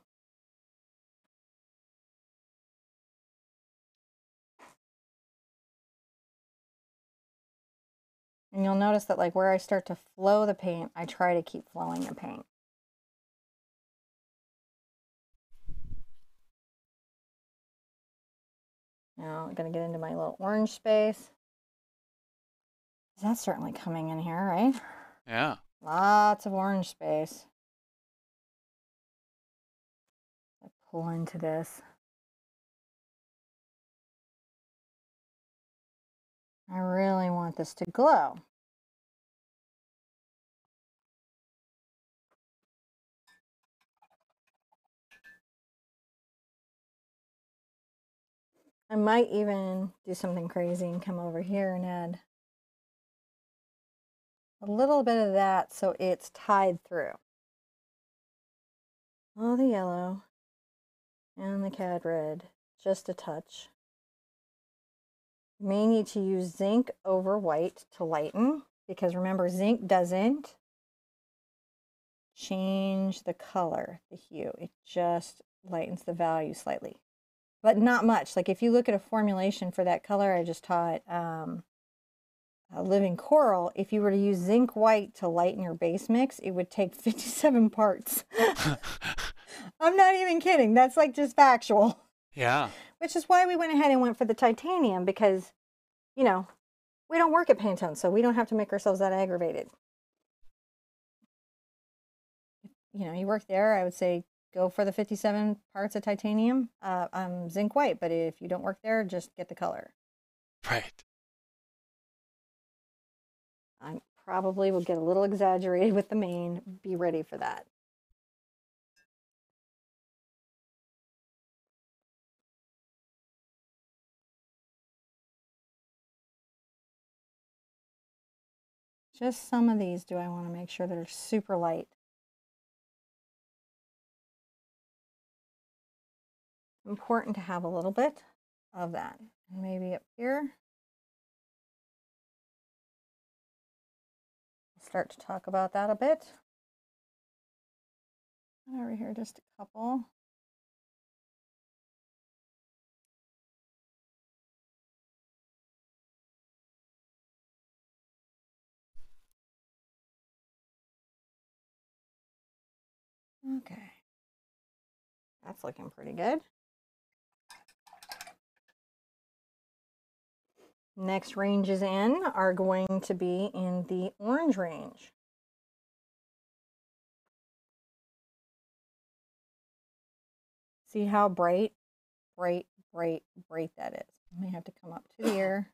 And you'll notice that like where I start to flow the paint, I try to keep flowing the paint. Now I'm going to get into my little orange space. That's certainly coming in here, right? Yeah. Lots of orange space. I pull into this. I really want this to glow. I might even do something crazy and come over here and add a little bit of that so it's tied through. All the yellow and the cad red, just a touch. You may need to use zinc over white to lighten, because remember, zinc doesn't change the color, the hue. It just lightens the value slightly, but not much. Like if you look at a formulation for that color I just taught, Living Coral, if you were to use zinc white to lighten your base mix, it would take 57 parts. I'm not even kidding. That's like just factual. Yeah. Which is why we went ahead and went for the titanium, because, you know, we don't work at Pantone, so we don't have to make ourselves that aggravated. You know, you work there, I would say go for the 57 parts of titanium, zinc white. But if you don't work there, just get the color. Right. I probably will get a little exaggerated with the mane. Be ready for that. Just some of these do I want to make sure that are super light. Important to have a little bit of that. And maybe up here. Start to talk about that a bit. And over here, just a couple. Okay. That's looking pretty good. Next ranges in are going to be in the orange range. See how bright that is. I may have to come up to here.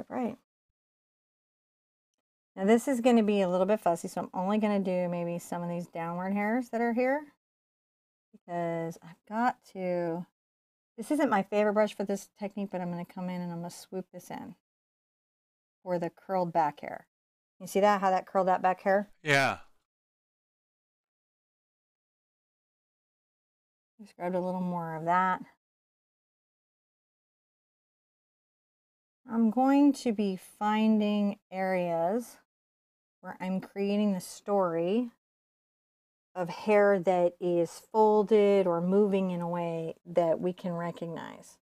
Bright. Now this is going to be a little bit fussy, so I'm only going to do maybe some of these downward hairs that are here, because I've got to, This isn't my favorite brush for this technique, but I'm going to come in and I'm going to swoop this in for the curled back hair. You see that, how that curled that back hair? Yeah. Just grabbed a little more of that. I'm going to be finding areas where I'm creating the story of hair that is folded or moving in a way that we can recognize.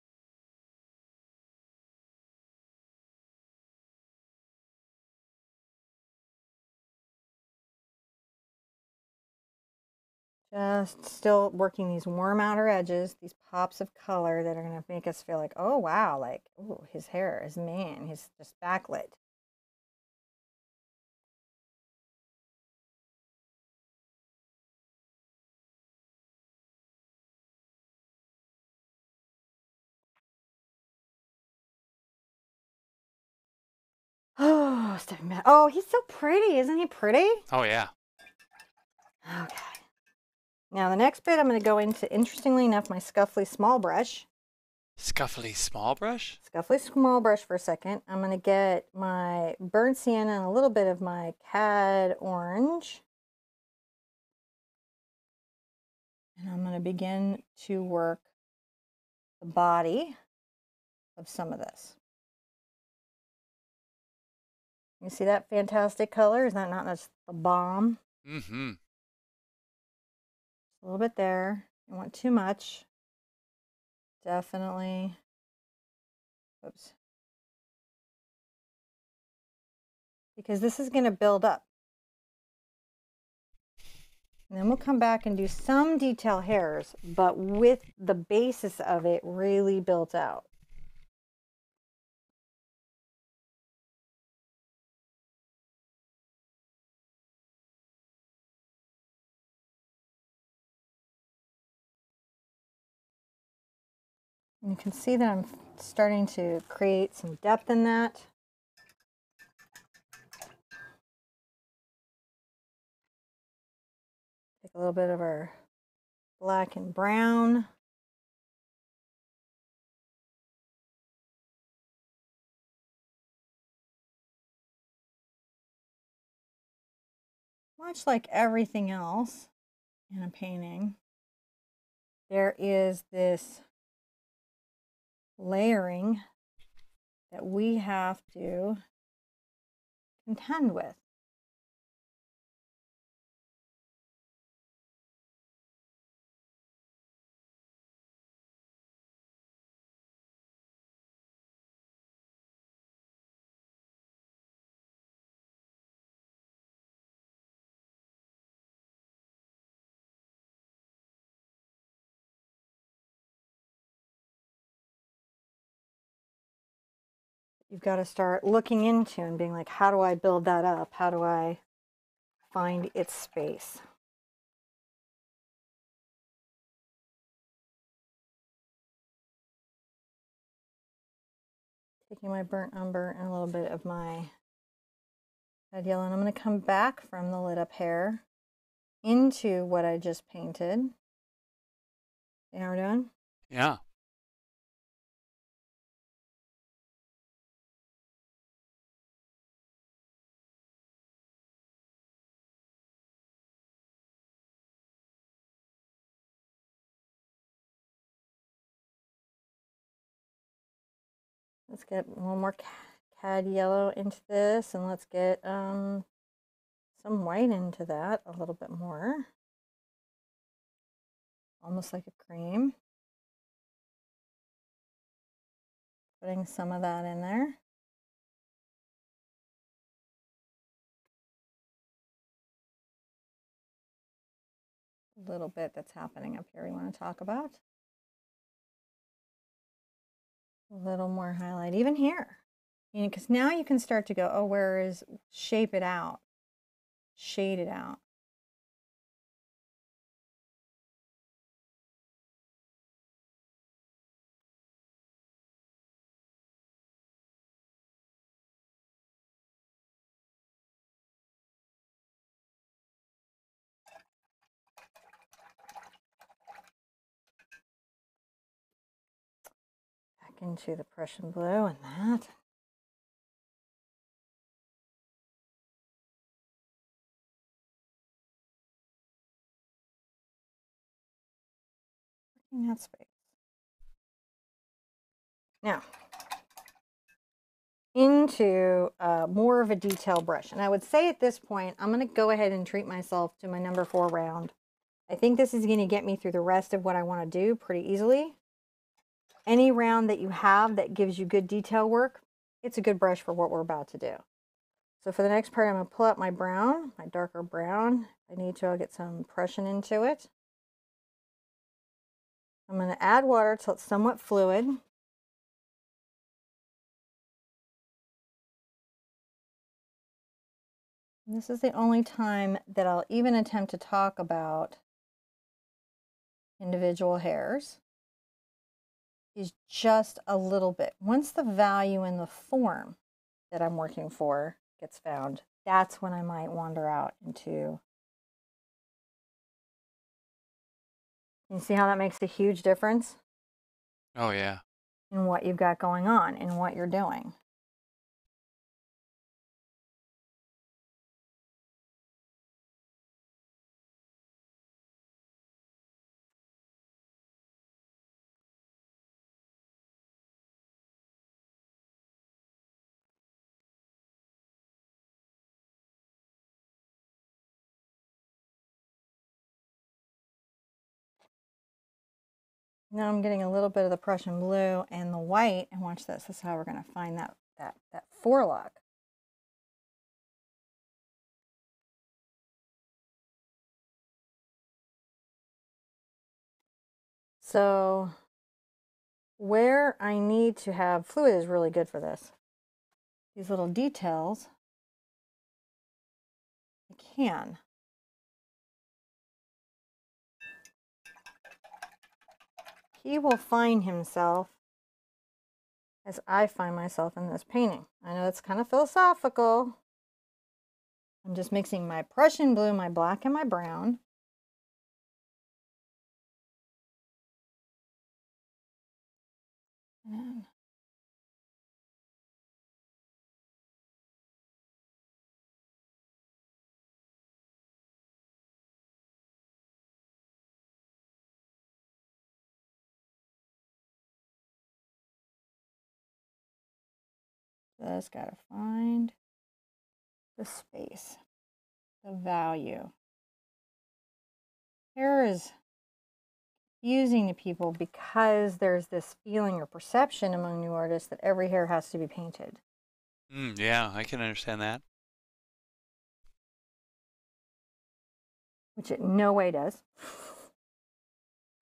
Just still working these warm outer edges, these pops of color that are going to make us feel like, oh wow, like, oh, his hair, his mane, he's just backlit. Oh, stepping back. Oh, he's so pretty. Isn't he pretty? Oh, yeah. Okay. Now the next bit I'm going to go into, interestingly enough, my Scuffly small brush. Scuffly small brush? Scuffly small brush for a second. I'm going to get my burnt sienna and a little bit of my cad orange. And I'm going to begin to work the body of some of this. You see that fantastic color? Is that not just the bomb? Mm-hmm. A little bit there. Don't want too much. Definitely. Oops. Because this is going to build up. And then we'll come back and do some detail hairs, but with the basis of it really built out. And you can see that I'm starting to create some depth in that. Take a little bit of our black and brown. Much like everything else in a painting, there is this layering that we have to contend with. You've got to start looking into and being like, how do I build that up? How do I find its space? Taking my burnt umber and a little bit of my red yellow, and I'm going to come back from the lit up hair into what I just painted. See how we're doing? Yeah. Let's get a little more cad yellow into this, and let's get some white into that a little bit more. Almost like a cream. Putting some of that in there. A little bit that's happening up here we want to talk about. A little more highlight, even here. You know, because now you can start to go, oh, where is, shape it out, shade it out. back into the Prussian blue and that. In that space. Now, into more of a detail brush. And I would say at this point, I'm going to go ahead and treat myself to my number 4 round. I think this is going to get me through the rest of what I want to do pretty easily. Any round that you have that gives you good detail work, it's a good brush for what we're about to do. So for the next part, I'm going to pull out my brown, my darker brown. If I need to, I'll get some Prussian into it. I'm going to add water till it's somewhat fluid. And this is the only time that I'll even attempt to talk about individual hairs, is just a little bit. Once the value in the form that I'm working for gets found, that's when I might wander out into. You see how that makes a huge difference? Oh, yeah. In what you've got going on, in what you're doing. Now I'm getting a little bit of the Prussian blue and the white, and watch this. This is how we're going to find that forelock. So where I need to have fluid is really good for this. These little details, I can. He will find himself as I find myself in this painting. I know it's kind of philosophical. I'm just mixing my Prussian blue, my black, and my brown. And just gotta find the space, the value. Hair is confusing to people because there's this feeling or perception among new artists that every hair has to be painted. Yeah, I can understand that. Which it no way does.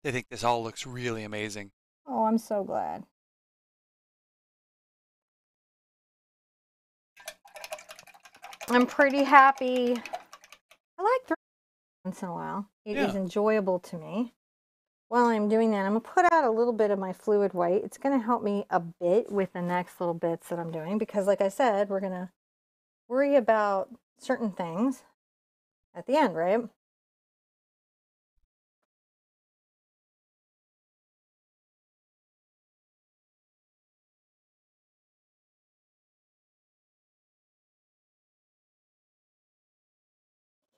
I think this all looks really amazing. Oh, I'm so glad. I'm pretty happy. I like throwing once in a while. It is enjoyable to me. While I'm doing that, I'm going to put out a little bit of my fluid white. It's going to help me a bit with the next little bits that I'm doing because, like I said, we're going to worry about certain things at the end, right?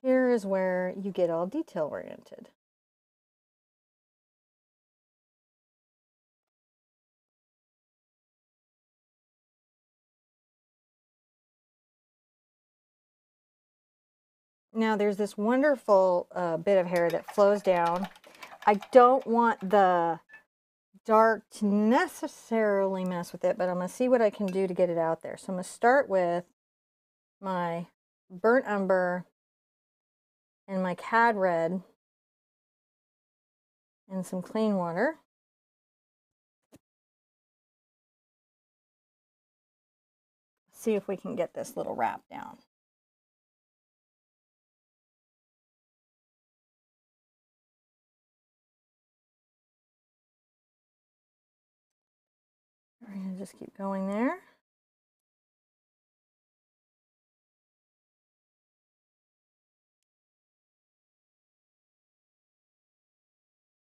Here is where you get all detail oriented. Now there's this wonderful bit of hair that flows down. I don't want the dark to necessarily mess with it, but I'm going to see what I can do to get it out there. So I'm going to start with my burnt umber and my cad red and some clean water. See if we can get this little wrap down. We're going to just keep going there.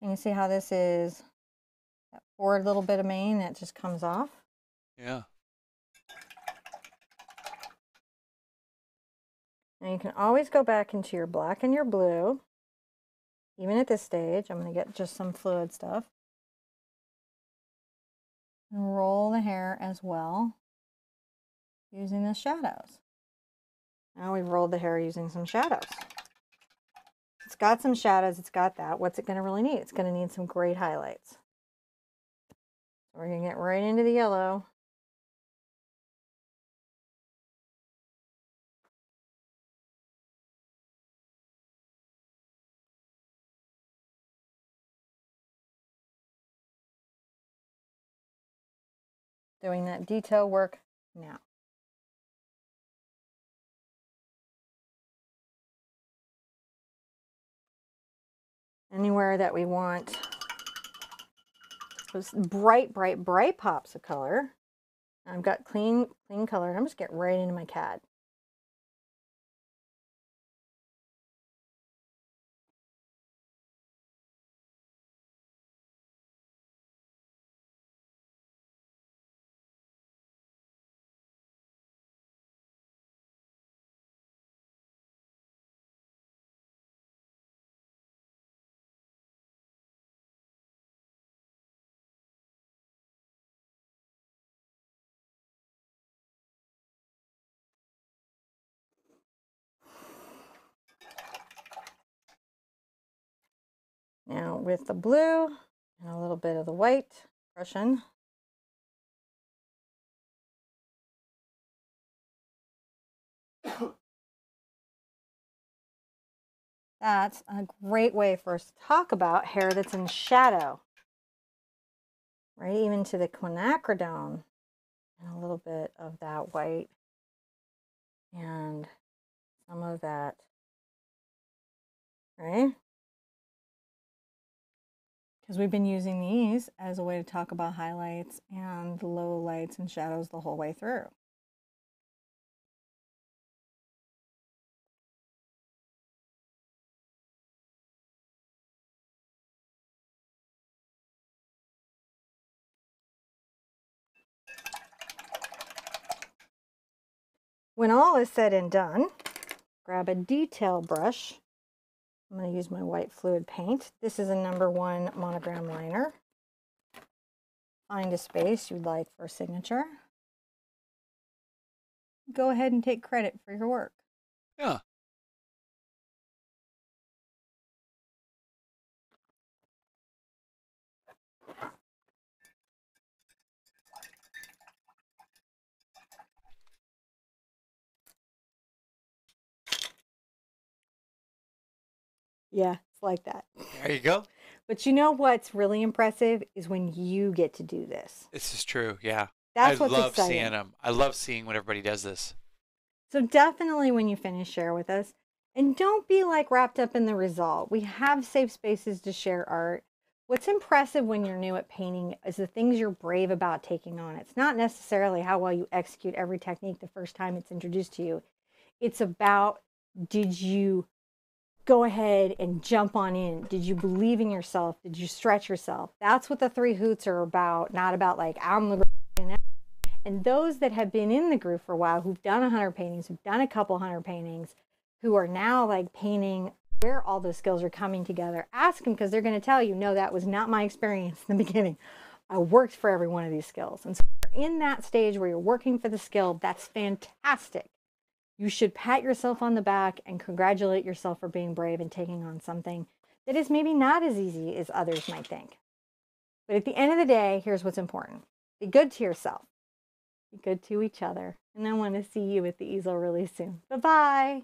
And you see how this is that forward little bit of mane that just comes off. Yeah. Now you can always go back into your black and your blue. Even at this stage, I'm going to get just some fluid stuff. And roll the hair as well using the shadows. Now we've rolled the hair using some shadows. It's got some shadows, it's got that. What's it going to really need? It's going to need some great highlights. We're going to get right into the yellow. Doing that detail work now. Anywhere that we want those bright, bright, bright pops of color. I've got clean color. I'm just getting right into my CAD. Now with the blue and a little bit of the white, Russian. That's a great way for us to talk about hair that's in shadow. Right, even to the quinacridone. And a little bit of that white. And some of that, right? Because we've been using these as a way to talk about highlights and the low lights and shadows the whole way through. When all is said and done, grab a detail brush. I'm going to use my white fluid paint. This is a #1 monogram liner. Find a space you'd like for a signature. Go ahead and take credit for your work. Yeah. Yeah, it's like that. There you go. But you know what's really impressive is when you get to do this. This is true. Yeah. That's what's love exciting. seeing them. I love seeing when everybody does this. So definitely when you finish, share with us. And don't be like wrapped up in the result. We have safe spaces to share art. What's impressive when you're new at painting is the things you're brave about taking on. It's not necessarily how well you execute every technique the first time it's introduced to you. It's about, did you go ahead and jump on in? Did you believe in yourself? Did you stretch yourself? That's what the 3 hoots are about, not about like, I'm the greatest. And those that have been in the groove for a while, who've done 100 paintings, who've done a couple 100 paintings, who are now like painting where all those skills are coming together, ask them, because they're going to tell you, no, that was not my experience in the beginning. I worked for every one of these skills. And so in that stage where you're working for the skill, that's fantastic. You should pat yourself on the back and congratulate yourself for being brave and taking on something that is maybe not as easy as others might think. But at the end of the day, here's what's important. Be good to yourself. Be good to each other. And I want to see you at the easel really soon. Bye-bye.